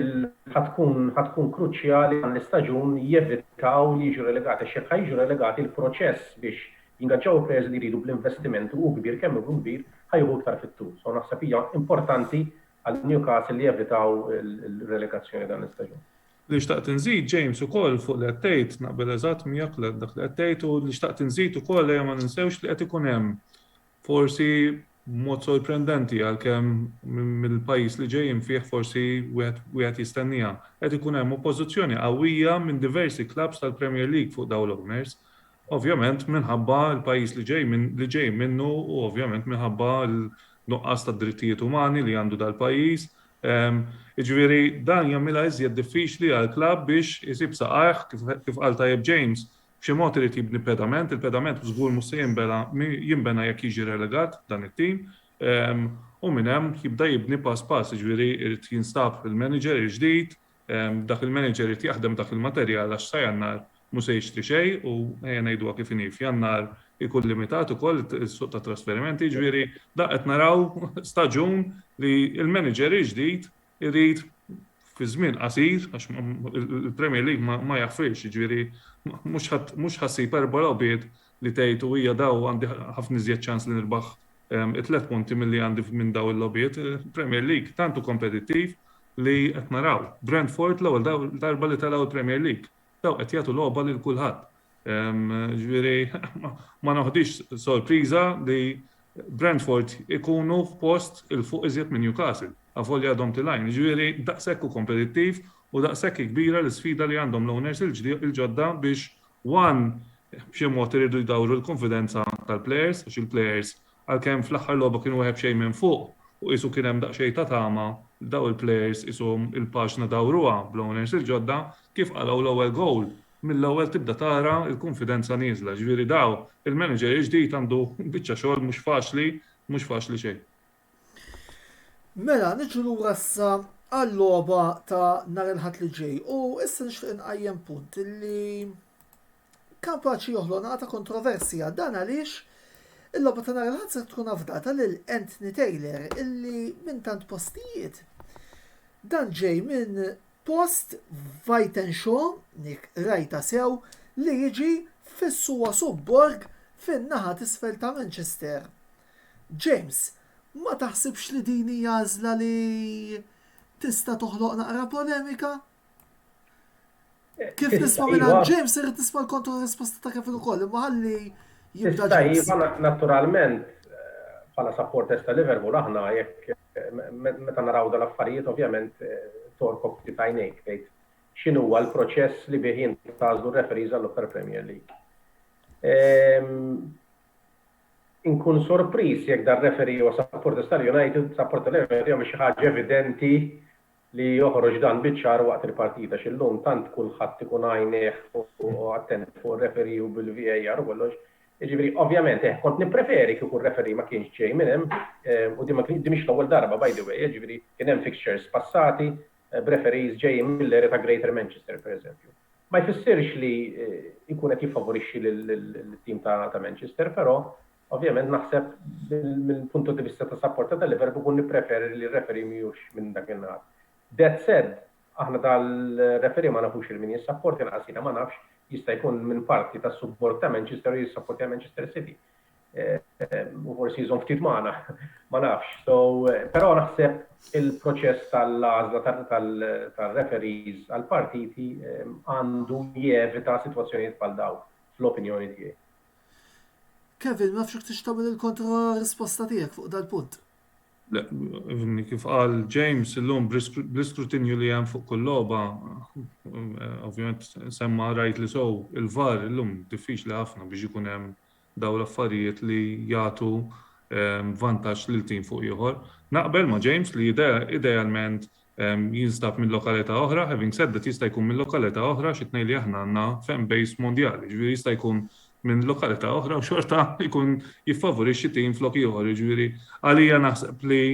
ħatkun kruċjali għan l-istaġun jevitaw li jiġu relegati. X'jekk jiġu relegati il-proċess biex jingaġġaw players li jridu bl-investiment u kbir kemm ikun kbir ħajħu iktar fit-tul. So naħseb hija importanti għal Newcastle li jevitaw il-relegazzjoni dan l-istaġun. Li xtaqt nżid James ukoll fuq li qed naqbel eżatt miegħek dak li qed u li xtaqt nżid ukoll li ma ninsewx li qed ikun hemm forsi mod sorprendenti għalkemm mill-pajjiż li ġejjin fih forsi wieħed jistennija. Qed ikun hemm oppożizzjoni qawwija minn diversi klabs tal-Premier League fuq dawn l-owners. Ovvjament minħabba l-pajjiż li ġej minnu u ovvjament minħabba l-nuqqas ta' drittijiet umani li għandu dal-pajjiż. Jiġifieri dan jagħmilha iżjed diffiċli għall-klabb biex isib saqajh kif qal tajjeb James b'xi mod irid jibni pedament, il-pedament żgur mhux se jinbena jekk jiġi relegat dan it-tim u minn hemm jibda jibni pass pass, jiġifieri irid jinstab il-manager il-ġdid, dak il-manager irid jaħdem dak il-materjal għax sa Jannar mhux se jixtri xejn u ejja ngħiduha kif inhi f'Jannar ikun limitat ukoll is-suq ta' trasferimenti, jiġifieri da qed naraw staġun li l-manager il-ġdid irid fi żmien qasir għax il-Premier League ma jaħfirx, jiġifieri mhux ħassib erba' logħbiet li tgħid u hija daw għandi ħafna iżjed ċans li nirbaħ it-3 punti milli għandi minn daw il-logħbiet. Il-Premier League tantu kompetittiv li qed naraw. Brentford l-ewwel darba li telgħu il-Premier League. Daw qed jagħtu logħba lil kulħadd. Ġifieri ma naħdix sorpriża li Brentford ikunu f'post il-fuq iżjed minn Newcastle. Għafolja għadhom tilajn. Ġifieri daqshekk kompetittiv u daqshekk kbira l-isfida li għandhom l-owners il-ġodda biex b'xi mod iridu jdawru l-konfidenza tal-players għax il-players għalkemm fl-aħħar logħba kienu wieħed xejn minn fuq u qisu kien hemm daqsxejn ta' tama daw il-players ishom il-paġna dawruha bl-owners il-ġodda kif qalgħu l-ewwel gowl mill-ewwel tibda tara l-konfidenza nieżla. Ġifieri daw il-manager il-ġdid għandu biċċa xogħol mhux faċli xejn. Mela, niġu lura issa għall-logħba ta' nhar il-ħadd li ġej u issa nixtieq inqajjem punt illi kapaċi joħloq ta' kontroversja dan għaliex il-logħba ta' nhar il-ħadd se tkun affdata lil Anthony Taylor illi minn tant postijiet. Dan ġej minn post Whitenshaw, nik rajta sew, li jiġi fis-suwa subborg fin-naħa t'isfel ta' Manchester. James, ma taħsibx li din hija għażla li tista' toħloq naqra polemika? Kif nisma' minn James irid nisma' l-kontra-risposta ta' kif ukoll, imma ħalli jibda James. Naturalment bħala supporters ta' Liverpool aħna jekk meta naraw dal-affarijiet ovvjament torkok ftit għajnejk tgħid x'inhu huwa l-proċess li bih jintgħażlu r-referees għall-Upper Premier League. Inkun sorpris jekk dar referee u supporters tal-United, supporter Liverpool jagħmel xi ħaġa evidenti li joħroġ dan biċ-ċar waqt il-partita x'illum tant kulħadd ikun għajnejh u attent fuq ir-referee u bil-VAR u kollox. Jiġifieri ovvjament kont nippreferi kieku r-referee ma kienx ġej minn hemm u di mhix l-ewwel darba by the way, jiġifieri kien hemm fixtures passati b'referees ġejjin mill-area ta' Greater Manchester pereżempju. Ma jfissirx li jkun qed jiffavorixxi lill-tim ta' Manchester, però ovvjament naħseb mill-punto di vista ta' supporta ta' Liverpool kun nippreferi li r-referee mhijiex minn dak in-naħa. That said, aħna tal-referee ma nafux il-min jissapporti naqasina ma nafx jista' jkun minn parti tas support ta' Manchester u jissapporti Manchester City. U forsi jżomm ftit magħna, ma nafx. Però naħseb il-proċess tal-għażla tal-referees għall-partiti għandu jevita sitwazzjonijiet bħal dawn fl-opinjoni tiegħi. Kevin, ma fxuk tixtamil il-kontra risposta tiegħek fuq dal-punt. Kif qal James illum bl-iskrutinju li hemm fuq kull logħba, ovvjament semma rajt li sow il-VAR illum diffiċli ħafna biex ikun hemm dawn l-affarijiet li jagħtu vantaġġ lil tim fuq ieħor. Naqbel ma' James li idealment jinstab minn lokalità oħra, having said that jista' jkun minn lokalità oħra xi tnejn li aħna għandna fan base mondjali, ġifieri jista' jkun minn lokalità oħra u xorta jkun jiffavorixxi tim flok ieħor, ġifieri għalija naħseb li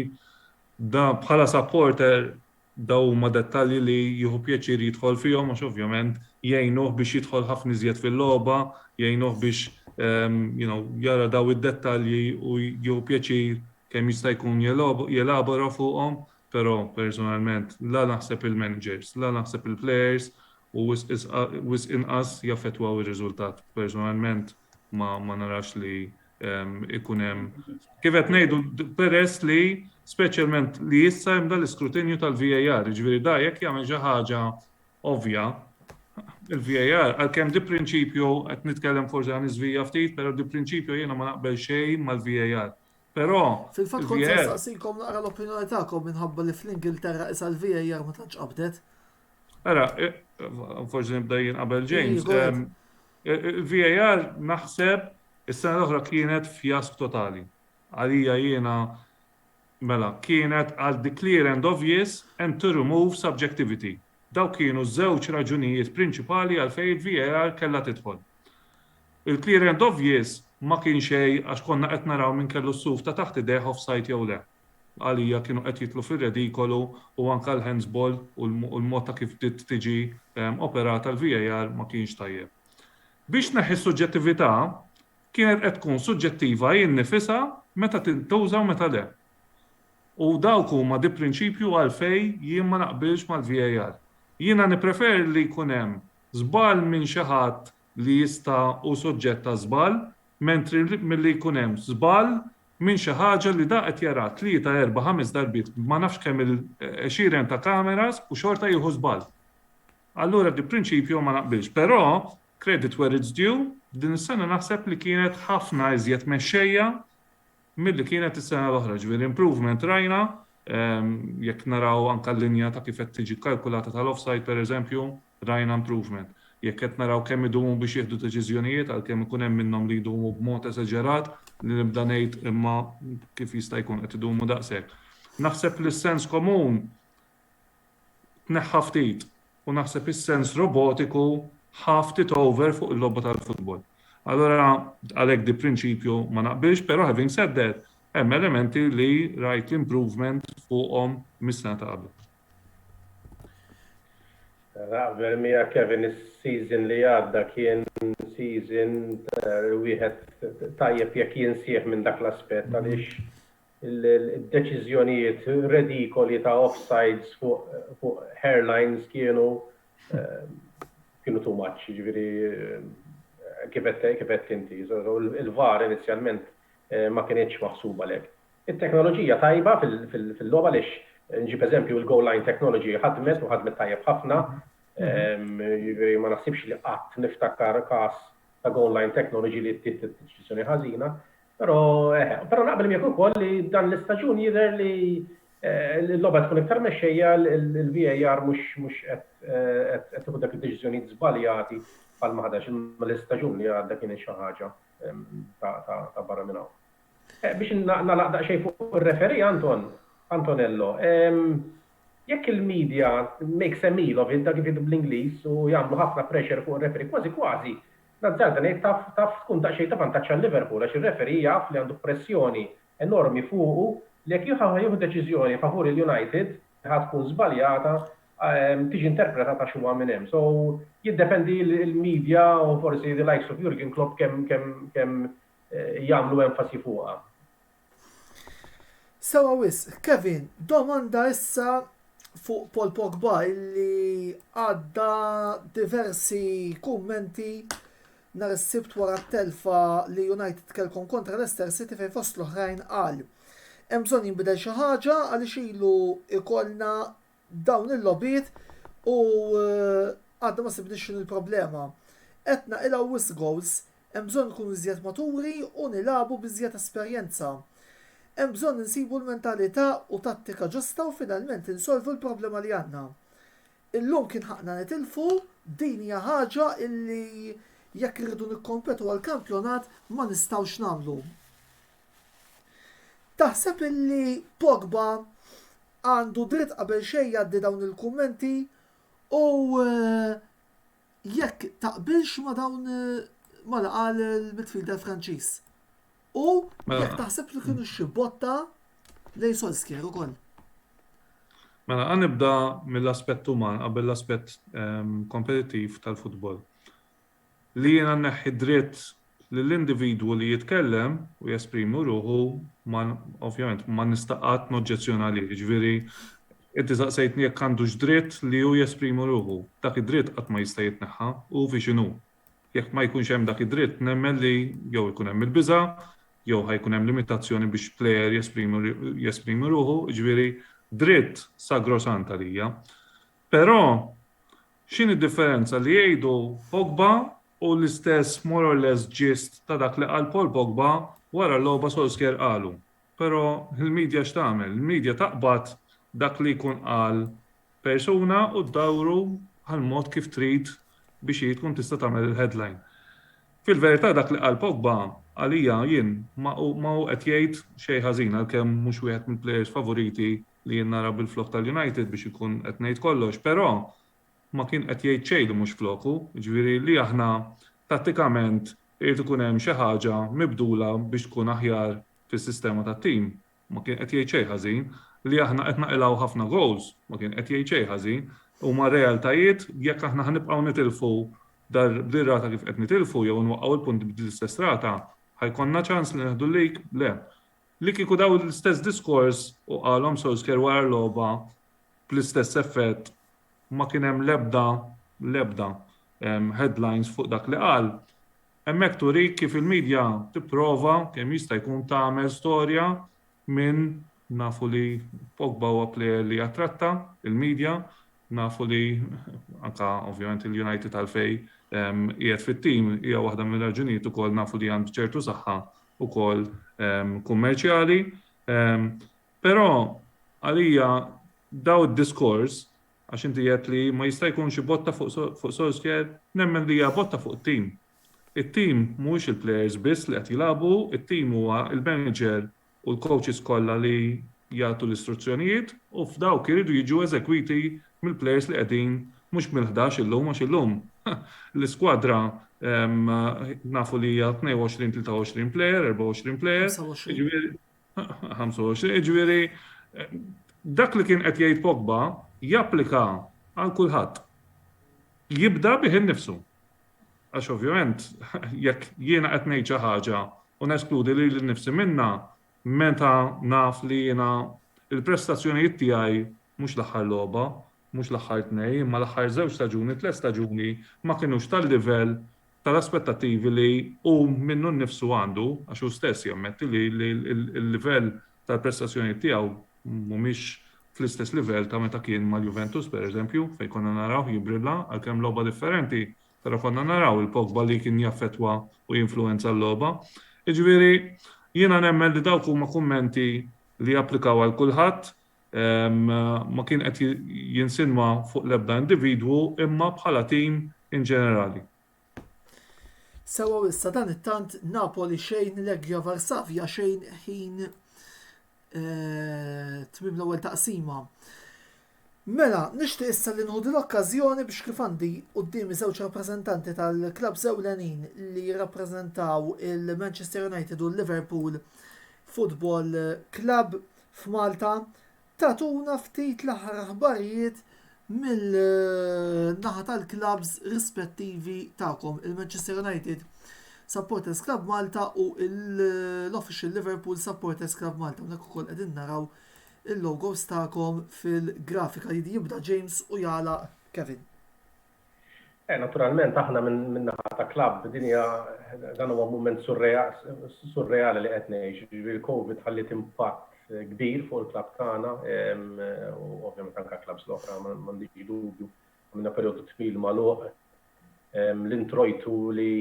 da bħala supporter daw ma dettalji li jieħu pjaċir jidħol fihom għax ovvjament jgħinuh biex jidħol ħafna iżjed fil-logħba, jgħinuh biex jara daw id-dettalji u jieħu pjaċir kemm jista' jkun jelabora fuqhom, però personalment la naħseb il-managers, la naħseb il-players u wis inqas jaffettwaw ir-riżultat. Personalment ma narax li ikun hemm. Kif qed ngħidu peress li speċjalment li issa hemm dal-iskrutinju tal-VAR, jiġifieri da jekk jagħmel xi ħaġa ovvja, il-VAR għalkemm di prinċipju qed nitkellem forsi għan iżvija ftit, però di prinċipju jiena ma naqbel xejn mal-VAR. Però Fil-fatt kont saqsikom naqra l-opinjoni tagħkom minħabba li fl-Ingilterra issa l-VAR ma tantx qabdet. Ara, forsi nibda jien qabel James. Il-VAR naħseb is-sena l-oħra kienet fjask totali. Għalija jiena mela kienet għal declare and obvious and to remove subjectivity. Daw kienu żewġ raġunijiet prinċipali għal fejn il-VAR kellha tidħol. Il-clear and obvious ma kien xejn għax konna qed naraw minn kellu s-suf ta' taħt idejh offside jew le. Għalija kienu qed jitlu fir-redikolu u anke l-handsball u l-mod ta' kif tiġi operata l-VAR ma kienx tajjeb. Biex neħi suġġettività kienet qed tkun suġġettiva jien nifisha meta tintuża u meta le. U dawk huma di prinċipju għalfejn jien ma naqbilx mal-VAR. Jiena nippreferi li jkun hemm żball minn xi ħadd li jista' u suġġett ta' żball, mentri milli jkun hemm żball minn xi ħaġa li da qed jara 3, 4, 5 darbit ma nafx kemm il-xieren ta' kameras u xorta jieħu żball. Allura di prinċipju ma naqbilx, però credit where it's due, din is-sena naħseb li kienet ħafna iżjed mexxejja milli kienet is-sena l-oħra, ġifieri improvement rajna, jekk naraw anke l-linja ta' kif qed tiġi kalkulata tal-offside pereżempju, rajna improvement. Jekk qed naraw kemm idumu biex jieħdu deċiżjonijiet għalkemm ikun hemm minnhom li jdumu b'mod eżaġerat li nibda ngħid imma kif jista' jkun qed idumu daqshekk. Naħseb li s-sens komun tneħħa ftit u naħseb is-sens robotiku ħaftit over fuq il-logħba tal-futbol. Allora għalhekk di prinċipju ma naqbilx, però having said that, hemm elementi li rajt l-improvement fuqhom mis-sena ta' qabel. Naqbel mija Kevin, is-season li għadda kien season wieħed tajjeb jekk jinsieħ minn dak l-aspett għaliex il-deċiżjonijiet redikoli ta' offsides fuq hairlines kienu too much, ġifieri kifet inti. Il-VAR inizjalment ma kienx maħsuba lek. Il-teknoloġija tajba fil-logħba għaliex nġib eżempju il-goal line technology ħadmet u ħadmet tajjeb ħafna. Ma naħsibx li qatt niftakar każ ta' goal line technology li tieħed deċiżjoni ħażina, però naqbel miegħek ukoll li dan l-istaġun jidher li l-logħba tkun iktar mexxejja l-VAR mhux qed tieħu dak id-deċiżjonijiet żbaljati bħal ma ħadax l-istaġun li għadda kien xi ħaġa ta' barra minn hawn. Biex nagħlaq daqsxejn fuq ir-referi Antonello, jekk il-media makes a meal of it, dak kif bl-Ingliż u jagħmlu ħafna pressure fuq ir-referi kważi nazzarda ngħid taf tkun daqsxejn ta' vantaġġ għal-Liverpool għax ir-referi jaf li għandu pressjoni enormi fuqu li jekk jieħu deċiżjoni favur il-United ħad tkun żbaljata tiġi interpretata xi huwa minn hemm. So jiddependi l-media u forsi the likes of Jurgen Klopp kemm jagħmlu enfasi fuqha. Sewa wisq, Kevin, domanda issa fuq Paul Pogba illi għadda diversi kummenti nhar is-sibt wara t-telfa li United kelkom kontra Leicester City fejn fost l-oħrajn qal. Hemm bżonn jinbidel xi ħaġa għaliex ilu ikollna dawn il-logħbiet u għadda ma sibniex il-problema. Qed naqilgħu wisq goals, hemm bżonn nkunu iżjed maturi u nilagħbu biżjed esperjenza. hemm bżonn insibu l-mentalità u tattika ġusta u finalment insolvu l-problema li għandna. Illum kien ħaqna nitilfu din hija ħaġa illi jekk irridu nikkompetu għall-kampjonat ma nistgħux nagħmlu. Taħseb illi Pogba għandu dritt qabel xejn jgħaddi dawn il-kummenti u jekk taqbilx ma dawn ma qal il-midfielder Franċiż. U jekk taħseb li kienu xi botta lejn Solskjaer ukoll. Mela, għanibda mill-aspett uman qabel l-aspett kompetittiv tal-futbol. Li jiena neħħi dritt lill-individwu li jitkellem u jesprimu ruħu, ovvjament, ma nistaqat noġġezzjona li, ġifieri inti saqsejtni jekk għandux dritt li hu jesprimu ruħu. Dak id-dritt qatt ma jista' jitneħħa u fi x'inhu. Jekk ma jkunx hemm dak id-dritt nemmen li jew ikun hemm il-biża' jew ħajkun hemm limitazzjoni biex plejer jesprimu ruħu, ġifieri dritt sagrosanta lija. Però x'inhi d-differenza li jgħidu Pogba u l-istess more or less gist ta' dak li qal Paul Pogba wara l-logħba Solskjaer qalu. Però il-medja x'tagħmel? Il-medja taqbad dak li jkun qal persuna u ddawru għal mod kif trid biex tkun tista' tagħmel il-headline. Fil-verità dak li qal Pogba għalija jien ma hu qed jgħid xejn ħażin għalkemm mhux wieħed mill-plejers favoriti li jien nara bil-flok tal-United biex ikun qed ngħid kollox, però ma kien qed jgħid xejn li mhux floku, ġifieri li aħna tattikament irid ikun hemm xi ħaġa mibdula biex tkun aħjar fis-sistema tat-tim. Ma kien qed jgħid xejn ħażin li aħna qed naqilgħu ħafna goals, ma kien qed jgħid xejn ħażin, huma realtajiet jekk aħna ħanibqgħu nitilfu b'dir-rata kif qed nitilfu jew nwaqqgħu il-punti bl-istess rata, ħajkonna ċans li neħdu lik, le. Li kieku daw l-istess diskors u qalhom Solskjaer wara l-logħba bl-istess effett ma kien hemm l-ebda headlines fuq dak li qal. Hemmhekk turik kif il-medja tipprova kemm jista' jkun tagħmel storja minn nafu li Pogba huwa plejer li attratta il-medja, nafu li anka ovvjament il-United għalfej qiegħed fit-tim hija waħda mill-raġunijiet ukoll nafu li għandu ċertu saħħa ukoll kummerċjali. Però għalija daw id-diskors għax inti qed li ma jista' jkun xi botta fuq Solskjaer, nemmen li hija botta fuq it-tim. It-tim mhuwiex il-plejers biss li qed jilagħbu, it-tim huwa il-manager u l-coaches kollha li jagħtu l-istruzzjonijiet u f'dawk iridu jiġu eżekwiti mill-plejers li qegħdin mhux mill-11 illum għax illum. L-iskwadra nafu li hija 22-23 plejer, 24 plejer, 25, ġifieri dak li kien qed jgħid Pogba japplika għal kulħadd. Jibda bih innifsu. Għax ovvjament jekk jiena qed ngħid xi ħaġa u neskludi li l-nifsi minna meta naf li jiena il-prestazzjonijiet tiegħi mhux l-aħħar logħba, mhux l-aħħar tnej, imma l-aħħar żewġ staġuni, tliet staġuni ma kinux tal-livell tal-aspettattivi li hu minnu nnifsu għandu, għax hu stess jammetti li l-livell tal-prestazzjonijiet tiegħu mhumiex fl-istess livell ta' meta kien mal-Juventus pereżempju, fejn konna naraw jibrilla għalkemm logħba differenti, però konna naraw il-Pogba li kien jaffettwa u jinfluenza l-logħba. Jiġifieri jiena nemmen li dawk huma kummenti li japplikaw għal kulħadd, ma kien qed jinsinma fuq l-ebda individwu imma bħala tim in ġenerali. Sewa issa dan it-tant Napoli xejn Legia Varsavia xejn ħin tmiem l-ewwel taqsima. Mela, nixtieq issa li nħudu l-okkażjoni biex kif għandi qudiemi żewġ rappreżentanti tal-klabb żewlenin li jirrappreżentaw il-Manchester United u l-Liverpool Football Club f'Malta tatuna ftit l-aħħar aħbarijiet mill-naħa tal-klabs rispettivi tagħkom, il-Manchester United Supporters Club Malta u l-Official Liverpool Supporters Club Malta. Unek ukoll qegħdin naraw il-logos tagħkom fil-grafika li jibda James u jala Kevin. Naturalment aħna minn naħa ta' klabb dinja dan huwa mument surreali li qed ngħix. Il-Covid ħallit impatt kbir fuq il-klabb tagħna u ovvjament anke klabbs l-oħra m'għandix dubju. Minna perjodu twil magħluq l-introjtu li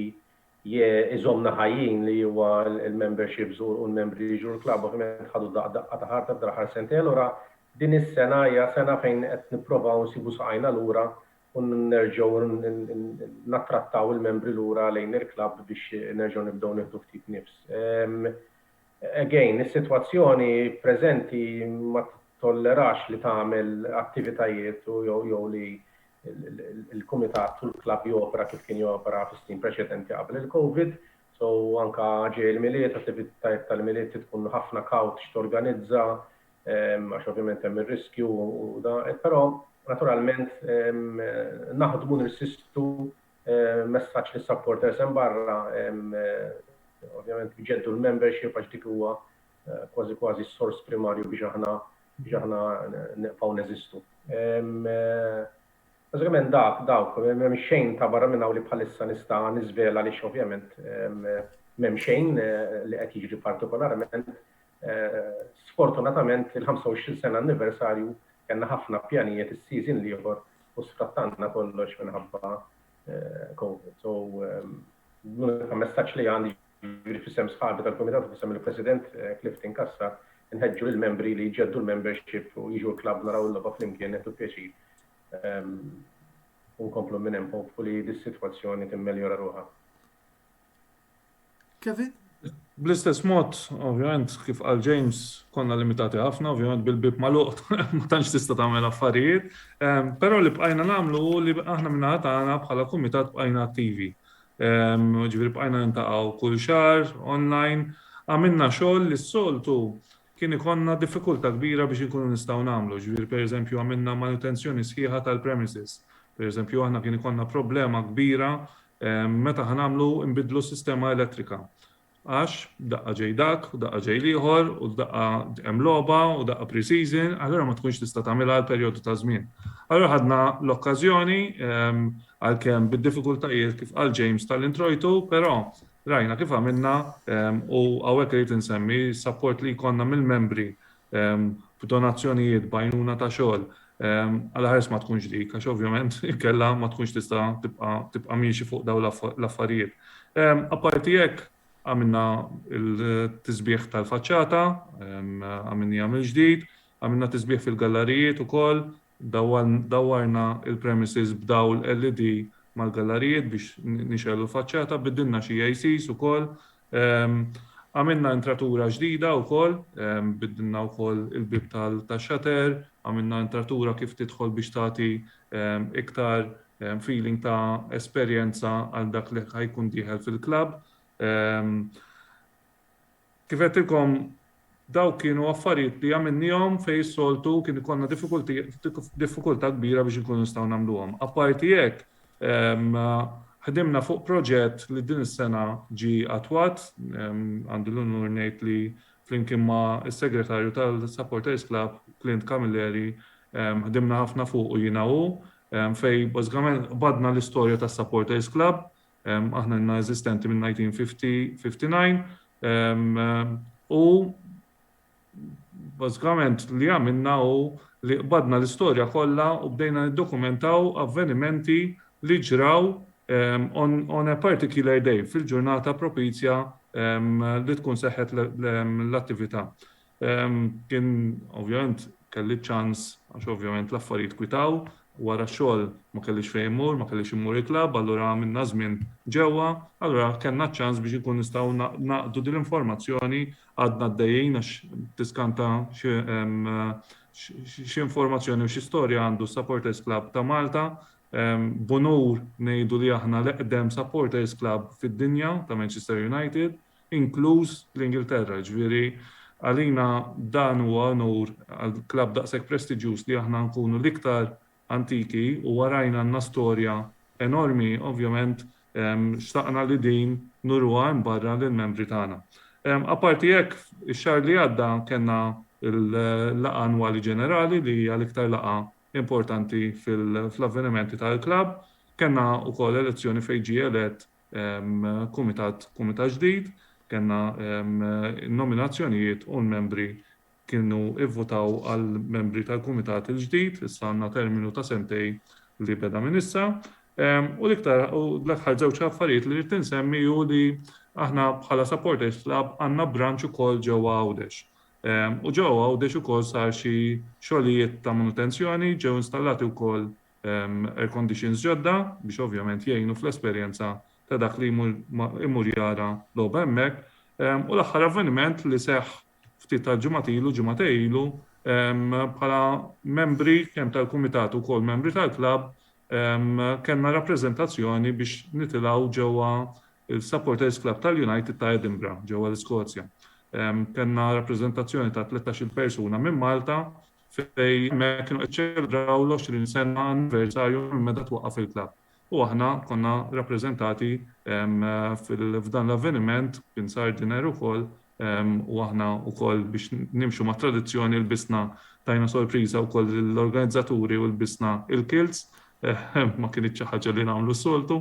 iżomna ħajjin li huwa il-memberships u l-membri jiġu l-klab, ovvjament ħadu daqqa ta' ħarta f'dar sentejn, allura din is-sena hija sena fejn qed nippruvaw nsibu saqajna lura u nerġgħu nattrattaw il-membri lura lejn il-klab biex nerġgħu nibdew nieħdu ftit nifs. Again, is-sitwazzjoni preżenti ma tollerax li tagħmel attivitajiet u jew li il-kumitat u l-klab jopera kif kien jopera fis-snin preċedenti qabel il-COVID, so anka ġej il-miliet, attivitajiet tal-miliet tkun ħafna kawt x'torganizza, għax ovvjament hemm ir-riskju u da, però naturalment naħdmu nirsistu messaġġ lis supporters hemm barra, ovvjament jġeddu l-membership għax dik huwa kważi s-sors primarju biex aħna neqgħu neżistu. Bażikament dawk, m'hemm xejn ta' barra minn hawn li bħalissa nista' niżvela għaliex ovvjament m'hemm xejn li qed jiġri partikolarment. Sfortunatament il-25 sena anniversarju kellna ħafna pjanijiet is-season ieħor u sfrattanna kollox minħabba COVID. So l-unika messaġġ li għandi fissem sħabi tal-Komitat u fissem il-President Clifton Kassa nħeġġu lill-membri li jġeddu l-membership u jiġu l-klab naraw l-logħba flimkien qed pjaċir. Unkomplu minn hemm hopefully dis-sitwazzjoni timmeljora ruħha. Kevin? Bl-istess mod, ovvjament, kif qal James, konna limitati ħafna, ovvjament bil-bib maluq, ma tantx tista' tagħmel affarijiet, però li bqajna nagħmlu li aħna minna tagħna bħala kumitat bqajna attivi. Ġifieri bqajna nintaqgħu kull xahar online, għamilna xogħol li s-soltu kien ikonna diffikultà kbira biex ikunu nistgħu nagħmlu. Ġifieri pereżempju għamilna manutenzjoni sħiħa tal-premises. Pereżempju aħna kien ikonna problema kbira meta ħanamlu nbidlu sistema elettrika. Għax daqqa ġej dak, u daqqa ġej liħor, u daqqa hemm logħba, u daqqa pre-season, allura ma tkunx tista' tagħmilha għal perjodu ta' żmien. Allura ħadna l-okkażjoni għalkemm bid-diffikultajiet kif qal James tal-introjtu, però rajna kif għamilna u hawnhekk irid insemmi s-support li jkollna mill-membri b'donazzjonijiet bajnuna ta' xogħol għal-ħares ma tkunx dik, għax ovvjament ikkella ma tkunx tista' tibqa' miexi fuq dawn l-affarijiet. Apparti hekk għamilna il-tisbieħ tal-faċċata, għamilni għamil ġdid, għamilna tisbieħ fil-gallarijiet ukoll, dawwarna il-premises b'dawl LED mal-gallarijiet biex nixelu l-faċċata, biddilna xi ACs ukoll, għamilna intratura ġdida ukoll, biddilna wkoll il-bib tal-shutter, għamilna intratura kif tidħol biex tagħti iktar feeling ta' esperjenza għal dak li ħajkun dieħel fil-klabb. Kif qedtilkom daw kienu affarijiet li għamilnihom fejn is-soltu kien ikollna diffikultà kbira biex inkunu nistgħu nagħmluhom. Apparti hekk ħdimna fuq proġett li din is-sena ġie attwat, għandi l-unur ngħid li flimkien ma' is-segretarju tal-Supporters Club, Clint Camilleri, ħdimna ħafna fuq u jiena fejn bażikament badna l-istorja tas-Supporters Club. Aħna għandna eżistenti minn 1959 u bażikament li għamilna u li qbadna l-istorja kollha u bdejna niddokumentaw avvenimenti li ġraw on a particular day fil-ġurnata propizja li tkun seħħet l-attività. Kien ovvjament kelli ċans għax ovvjament l-affarijiet kwitaw wara xogħol ma kellix fejn imur, ma kellix imur il-klabb, allura minna żmien ġewwa, allura kellna ċans biex ikun nistgħu naqdu din l-informazzjoni għadna għaddejjin għax tiskanta xi informazzjoni u xi storja għandu Supporters Club ta' Malta. Bonur ngħidu li aħna l-eqdem Supporters Club fid-dinja ta' Manchester United, inkluż l-Ingilterra, ġifieri għalina dan huwa onur għall-klabb daqshekk prestiġjuż li aħna nkunu l-iktar antiki u warajna għandna storja enormi, ovvjament, xtaqna li din nurruha barra lill-membri tagħna. Apparti hekk, ix-xahar li għadda kellna l-laqgħa annwali ġenerali li hija l-iktar laqgħa importanti fl-avvenimenti tal-klabb. Kellna wkoll elezzjoni fejn ġie elett kumitat ġdid, kellna nominazzjonijiet u l-membri kienu ivvotaw għal membri tal-kumitat il-ġdid, issa għandna terminu ta' sentej li beda minn issa. U l-iktar, u l-aħħar żewġ affarijiet li rrid insemmi hu li aħna bħala Supporters Club għandna branch ukoll ġewwa Għawdex. U ġewwa Għawdex ukoll sar xi xogħlijiet ta' manutenzjoni, ġew installati wkoll air conditions ġodda biex ovvjament jgħinu fl-esperjenza ta' dak li imur jara logħba hemmhekk. U l-aħħar avveniment li seħħ ftit tal-ġimgħat ilu bħala membri kemm tal-kumitat ukoll membri tal-klabb kellna rappreżentazzjoni biex nitilgħu ġewwa il-Supporters Club tal-United ta' Edinburgh ġewwa l-Iskozja. Kellna rappreżentazzjoni ta' 13 persuna minn Malta fej kienu ċelebraw l-20 sena anniversarju minn meta twaqqaf il-klabb. U aħna konna rappreżentati f'dan l-avveniment kien sar dinner ukoll u aħna wkoll biex nimxu ma' tradizzjoni l-bisna tajna sorpriża wkoll l-organizzaturi u l-bisna il-kilts ma kienx xi ħaġa li nagħmlu s-soltu.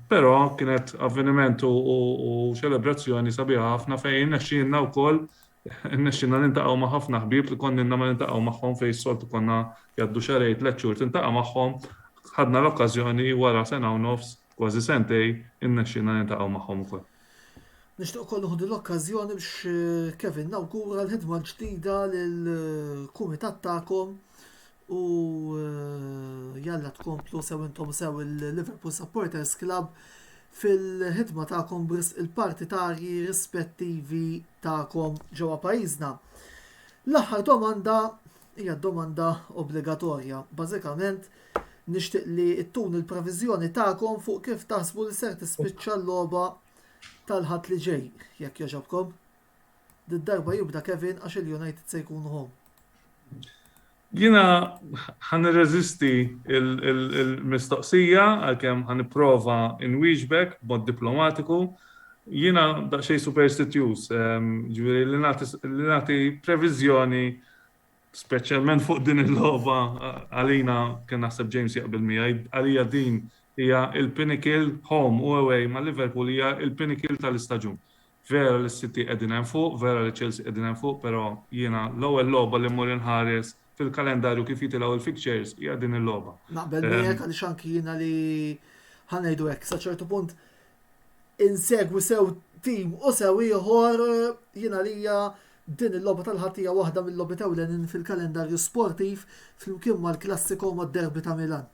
Però kienet avveniment u ċelebrazzjoni sabiħa ħafna fejn nexxielna wkoll nexxilna nintaqgħu ma' ħafna ħbieb li konna ma nintaqgħu magħhom fejn s-soltu konna jgħaddu xarej 3 xhur tintaqa' magħhom. Ħadna l-okkażjoni wara sena u nofs, kważi sentej, innexxilna nintaqgħu magħhom ukoll. Nixtieq ukoll nieħdu l-okkażjoni biex Kevin nawgura l-ħidma l-ġdida lill-kumitat tagħkom u jalla tkomplu sew intom sew il-Liverpool Supporters Club fil-ħidma tagħkom il-partitarji rispettivi tagħkom ġewwa pajjiżna. L-aħħar domanda hija domanda obbligatorja. Bażikament nixtieq li ttun il-previżjoni tagħkom fuq kif taħsbu li ser tispiċċa l-logħba tal-ħadd li ġej, jekk jogħġobkom. Darba jibda Kevin għax il-United se jkunu home. Jiena ħanirreżisti il-mistoqsija għalkemm ħanipprova nwieġbek b'mod diplomatiku. Jiena daqsxejn superstitious, ġifieri li nagħti previżjoni speċjalment fuq din il-logħba għalina kien naħseb James jaqbel miegħi, għalija din hija il-pinnacle home u away ma' Liverpool hija il-pinnacle tal-istaġun. Vera li s-City qegħdin hemm fuq, vera li Chelsea qegħdin hemm fuq, però jiena l-ewwel logħba li mmur inħares fil-kalendarju kif jitilgħu il-fixtures hija din il-logħba. Naqbel miegħek għaliex anki jiena li ħanejdu hekk sa ċertu punt insegwi sew tim u sew ieħor jiena li hija din il-logħba tal-ħadd hija waħda mill-logħbiet ewlenin fil-kalendarju sportiv flimkien mal-klassiko mad-derbi ta' Milan.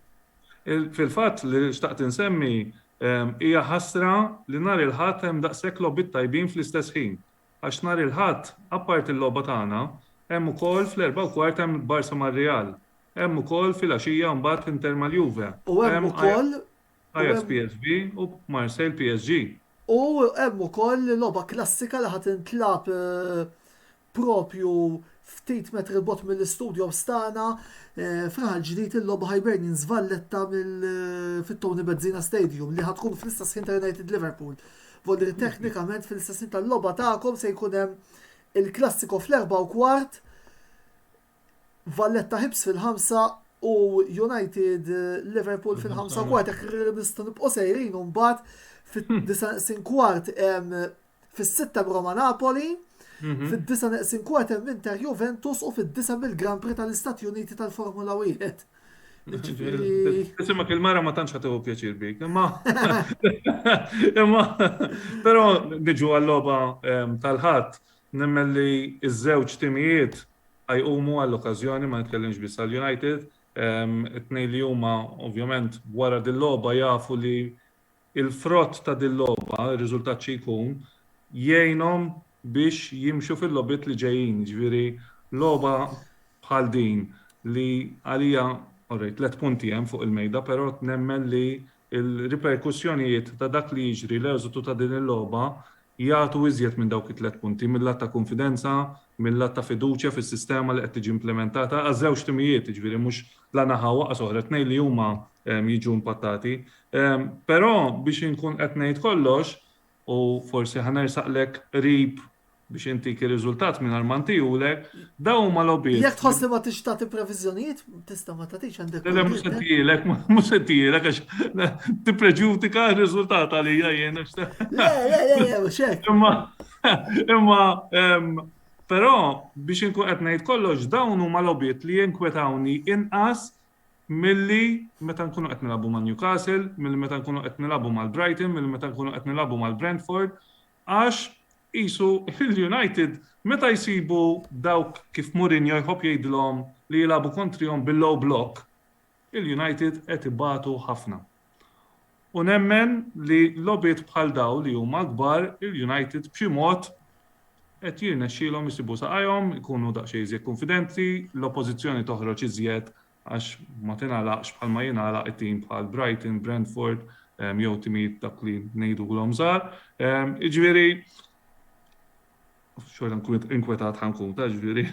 Fil-fatt li xtaqt insemmi hija ħasra li nhar il-ħadd hemm daqshekk logħbiet tajbin fl-istess ħin. Għax nhar il-ħadd apart il-logħba tagħna hemm ukoll fl-4 hemm Barsa mar-Real. Hemm ukoll fil-għaxija mbagħad Inter mal-Juve. U hemm ukoll Ajax PSV u Marseille PSG. U hemm ukoll logħba klassika li ħadd intlab propju ftit metri bot mill-istudju stana fraħal ġdid il-logħba Hibernians Valletta fit-Tony Benzina Stadium li ħatkun fl-istess ħin ta' United Liverpool. Volli teknikament fl-istess ħin tal-logħba tagħkom se jkun hemm il-klassiko fl-4:15, Valletta Hibs fil-5 u United Liverpool fil-5:15 nistgħu nibqgħu sejrin u mbagħad fit-9:15 hemm fis-6 Roma Napoli. Fid-9:15 hemm Inter Juventus u fid-9 mill-Grand Prix tal-Istati Uniti tal-Formula 1. Isimma il-mara ma tantx ħatew pjaċir bik, imma però niġu għall-logħba tal-ħadd nemmen li ż-żewġ timijiet ħajqumu għall-okkażjoni ma nitkellimx biss għall-United, it-tnejn li huma ovvjament wara din-logħba jafu li il-frott ta' din-logħba, ir-riżultat xi jkun, jgħinhom biex jimxu fil-logħbiet li ġejjin, ġifieri logħba bħal din li għalija 3 punti hemm fuq il-mejda, però nemmen li il-riperkussjonijiet ta' dak li jiġri l-eżitu ta' din il-logħba jagħtu iżjed minn dawk it-3 punti mill-lat ta' konfidenza, mill-lat ta' fiduċja fis-sistema li qed tiġi implementata għaż-żewġ timijiet, jiġifieri mhux la naħa waqas oħra tnejn li huma jiġu impattati. Però biex inkun qed ngħid kollox u forsi ħanersaqlek qrib biex intik ir-riżultat mingħajr ma ntihulek, dawn huma logħbiet. Jekk tħoss li ma tix tagħti previżjonijiet, tista' ma tagħtix għandek. Le mhux sentilek għax tippreġudika r-riżultat għalija jien. Le, mhux hekk. Imma però biex inkun qed ngħid kollox dawn huma logħbiet li jinkwetawni inqas milli meta nkunu qed nilagħbu ma' Newcastle, milli meta nkunu qed nilagħbu mal-Brighton, milli meta nkunu qed nilagħbu mal-Brentford, għax qisu il-United meta jsibu dawk kif Mourinho jħobb jgħidilhom li jilagħbu kontrihom bil-low block, il-United qed ibatu ħafna. U nemmen li lobiet bħal daw li huma kbar il-United b'xi mod qed jirnexxielhom jisibu saqajhom, ikunu daqsxejn iżjed konfidenti, l-oppożizzjoni toħroġ iżjed għax ma tingħalaqx bħalma jingħalaq it-tim bħal Brighton, Brentford, jew timijiet dak li ngħidulhom żgħar. Jiġifieri xorta nkun inkwetat ħankun ta' ġifieri.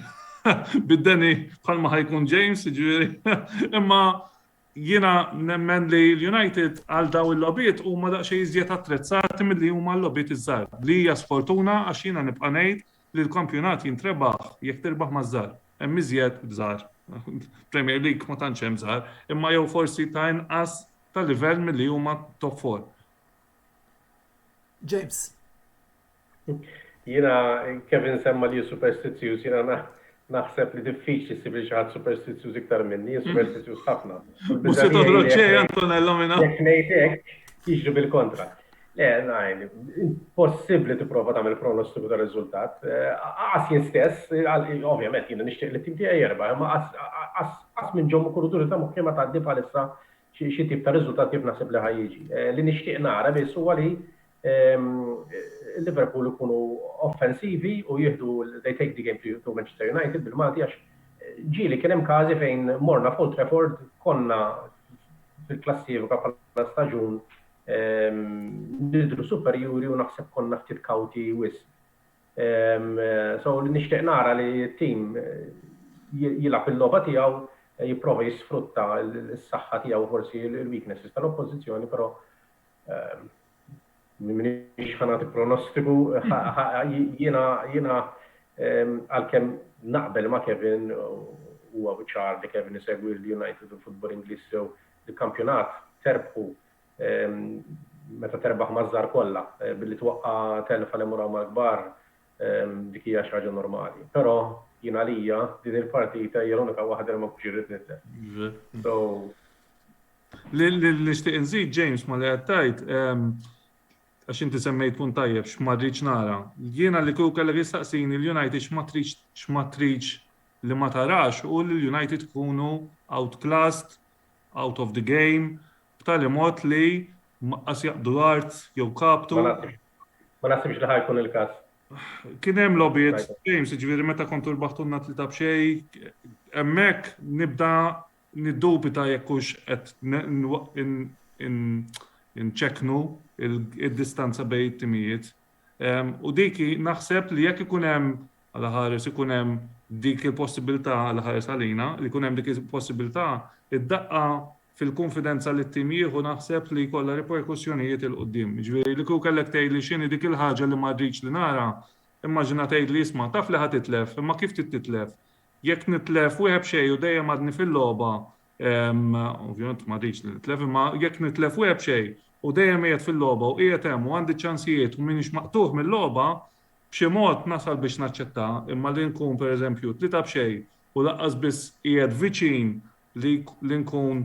Bid-deni bħalma ħajkun James, ġifieri. Imma jiena nemmen li l-United għal daw il-lobiet huma daqsxejn iżjed attrezzati milli huma l-lobiet iż-żgħar. Li hija sfortuna għax jiena nibqa' ngħid li l-kampjonat jintrebaħ jekk tirbaħ maż-żgħar. Hemm iżjed żgħar. Premier League ma tantx hemm żgħar, imma jew forsi ta' inqas ta' livell milli huma top 4. James. Jiena Kevin semma li superstitious, jiena naħseb li diffiċli ssib li xi ħadd superstitious iktar minni, superstitious ħafna. Mhux se todroġ xejn Antonello minna. Jekk ngħid hekk, jiġri bil-kontra. Le, najn, impossibbli tipprova tagħmel pronostiku ta' riżultat. Qas jien stess, ovvjament jiena nixtieq li t-tim tiegħi jerba', imma qas minn ġommu kuruturi ta' moħħi ma tgħaddi bħalissa xi tip ta' riżultat kif naħseb li ħajjiġi. Li nixtieq nara biss huwa li Liverpool ikunu offensivi u jieħdu they take the game to Manchester United bil-Malti għax ġieli kien hemm każi fejn morna fuq Trafford konna fil-klassifika bħala staġun nidru superjuri u naħseb konna ftit kawti wisq. So li nixtieq nara li t-tim jilgħab il-logħba tiegħu jipprova jisfrutta s-saħħa tiegħu forsi l-weaknesses tal-oppożizzjoni, però minix ħanati pronostiku, jiena għalkemm naqbel ma' Kevin huwa ċar li Kevin isegwi l-United u l-futbol Ingliż sew il-kampjonat terbħu meta terbaħ maż-żgħar kollha billi twaqqa' telfa li muraw mal-kbar dik hija xi ħaġa normali. Però jien għalija din il-partita hija l-unika waħda li ma kunx irrid nitlef. So li nixtieq inżid James ma li qed tajt għax inti semmejt punt tajjeb x'ma rridx nara. Jiena li kieku kellek jistaqsini l-United x'ma tridx li ma tarax u li l-United tkunu outclassed, out of the game, b'tali mod li maqqas jaqdu art jew kaptu. Ma naħsibx li ħajkun il-każ. Kien hemm lobiet, James, ġifieri meta kontu rbaħtulna 3-0, hemmhekk nibda niddubita jekk hux qed inċekknu il-distanza bejn it-timijiet. U diki naħseb li jekk ikun hemm għal ħares ikun hemm dik il-possibilità għal ħares għalina, li jkun hemm dik il-possibilità id-daqqa fil-konfidenza li t-tim jieħu naħseb li jkollha reperkussjonijiet il-qoddim. Ġifieri li kieku kellek tgħid li x'inhi dik il-ħaġa li ma rridx li nara, immaġina tgħid li isma' taf li ħad titlef, imma kif titlef? Jekk nitlef wieħed xejn u dejjem għadni fil-logħba, ovvjament ma rridx li nitlef, imma jekk nitlef wieħed xejn u dejjem qiegħed fil-logħba u qiegħed hemm u għandi ċansijiet u minix maqtuħ mill-logħba, b'xi mod nasal biex naċċetta, imma li nkun pereżempju 3-0 u laqqas biss qiegħed viċin li nkun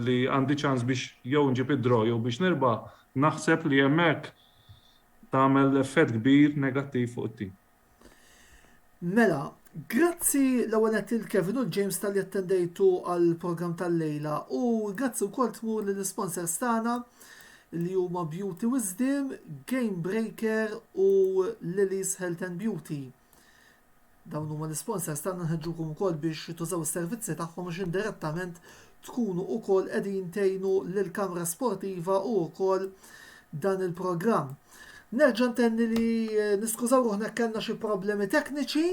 li għandi ċans biex jew nġib id-draw jew biex nirbaħ, naħseb li hemmhekk tagħmel effett kbir negattiv fuq it-tim. Mela, grazzi l-ewwel il-Kevin u James tal-li attendejtu għall-programm tal-lejla u grazzi wkoll tmur lill-sponsors tagħna li huma Beauty Wisdom, Game Breaker u Lily's Health and Beauty. Dawn huma l-sponsors tagħna nħeġġukom ukoll biex tużaw is-servizzi tagħhom biex indirettament tkunu ukoll qegħdin tgħinu lill-Kamra Sportiva u wkoll dan il-programm. Nerġa' ntenni li niskużaw ruħna kellna xi problemi tekniċi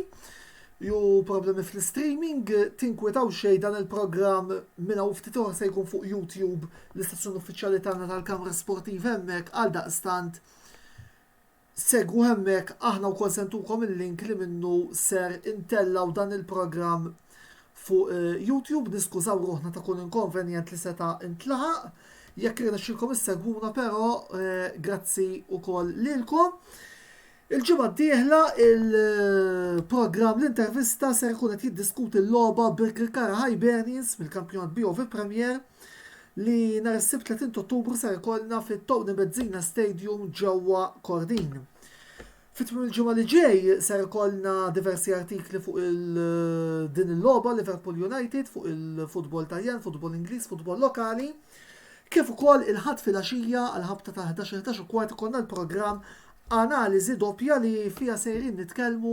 jew problemi fl-streaming, tinkwetaw xejn dan il-programm minn hawn ftit oħra se jkun fuq YouTube l-istazzjon uffiċjali tagħna tal-Kamra Sportiva hemmhekk għal daqstant segwu hemmhekk aħna wkoll sentukom il-link li minnu ser intellaw dan il-programm fuq YouTube. Niskużaw ruħna ta' kun inkonvenjent li seta' intlaħaq. Jekk irnexxilkom issegwuna però grazzi wkoll lilkom. Il-ġimgħa d-dieħla il-programm l-intervista ser ikun qed jiddiskuti l-logħba Birkir Kara Hibernians mill-kampjonat BOV Premier li nhar is-sibt 30 Ottubru ser ikollna fit-Tony Mezzina Stadium ġewwa Kordin. Fit-tmiem il-ġimgħa li ġej ser ikollna diversi artikli fuq din il-logħba Liverpool United fuq il-futbol Taljan, futbol Ingliż, futbol lokali. Kif ukoll il-ħadd filgħaxija għal ħabta ta' 11 kwart ikollna l-programm analiżi doppja li fiha sejrin nitkellmu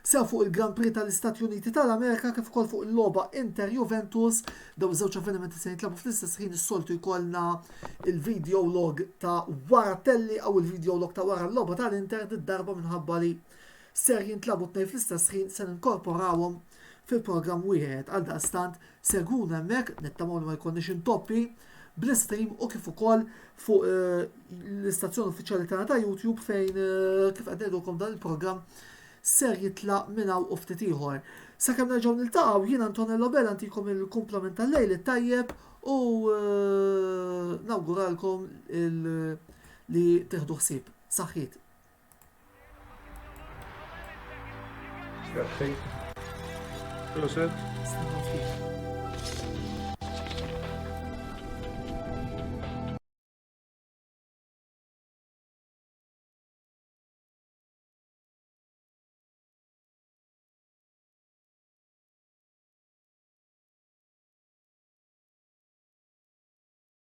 sew fuq il-Grand Prix tal-Istati Uniti tal-Amerika kif ukoll fuq il-logħba Inter Juventus daw żewġ avvenimenti se jitlabu fl-istess ħin is-soltu jkollna il-video log ta' wara telli aw il-video log ta' wara l-logħba tal-Inter darba minħabba li ser jintlabu tnej fl-istess ħin se ninkorporawhom fil-programm wieħed għal daqstant seguna hemmhekk nittamaw li ma jkollniex intoppi bl-stream u kif ukoll fuq l-istazzjoni uffiċjali tagħna ta' YouTube fejn kif qed ngħidulkom dan il-programm ser jitlaq minn hawn u ftit ieħor. Sakemm nerġgħu niltaqgħu jien Antonello Bell għantikom il-kumplament tal-lejl it-tajjeb u nawguralkom li tieħdu ħsieb. Saħħit. Grazzi. Proset. Stennew ftit.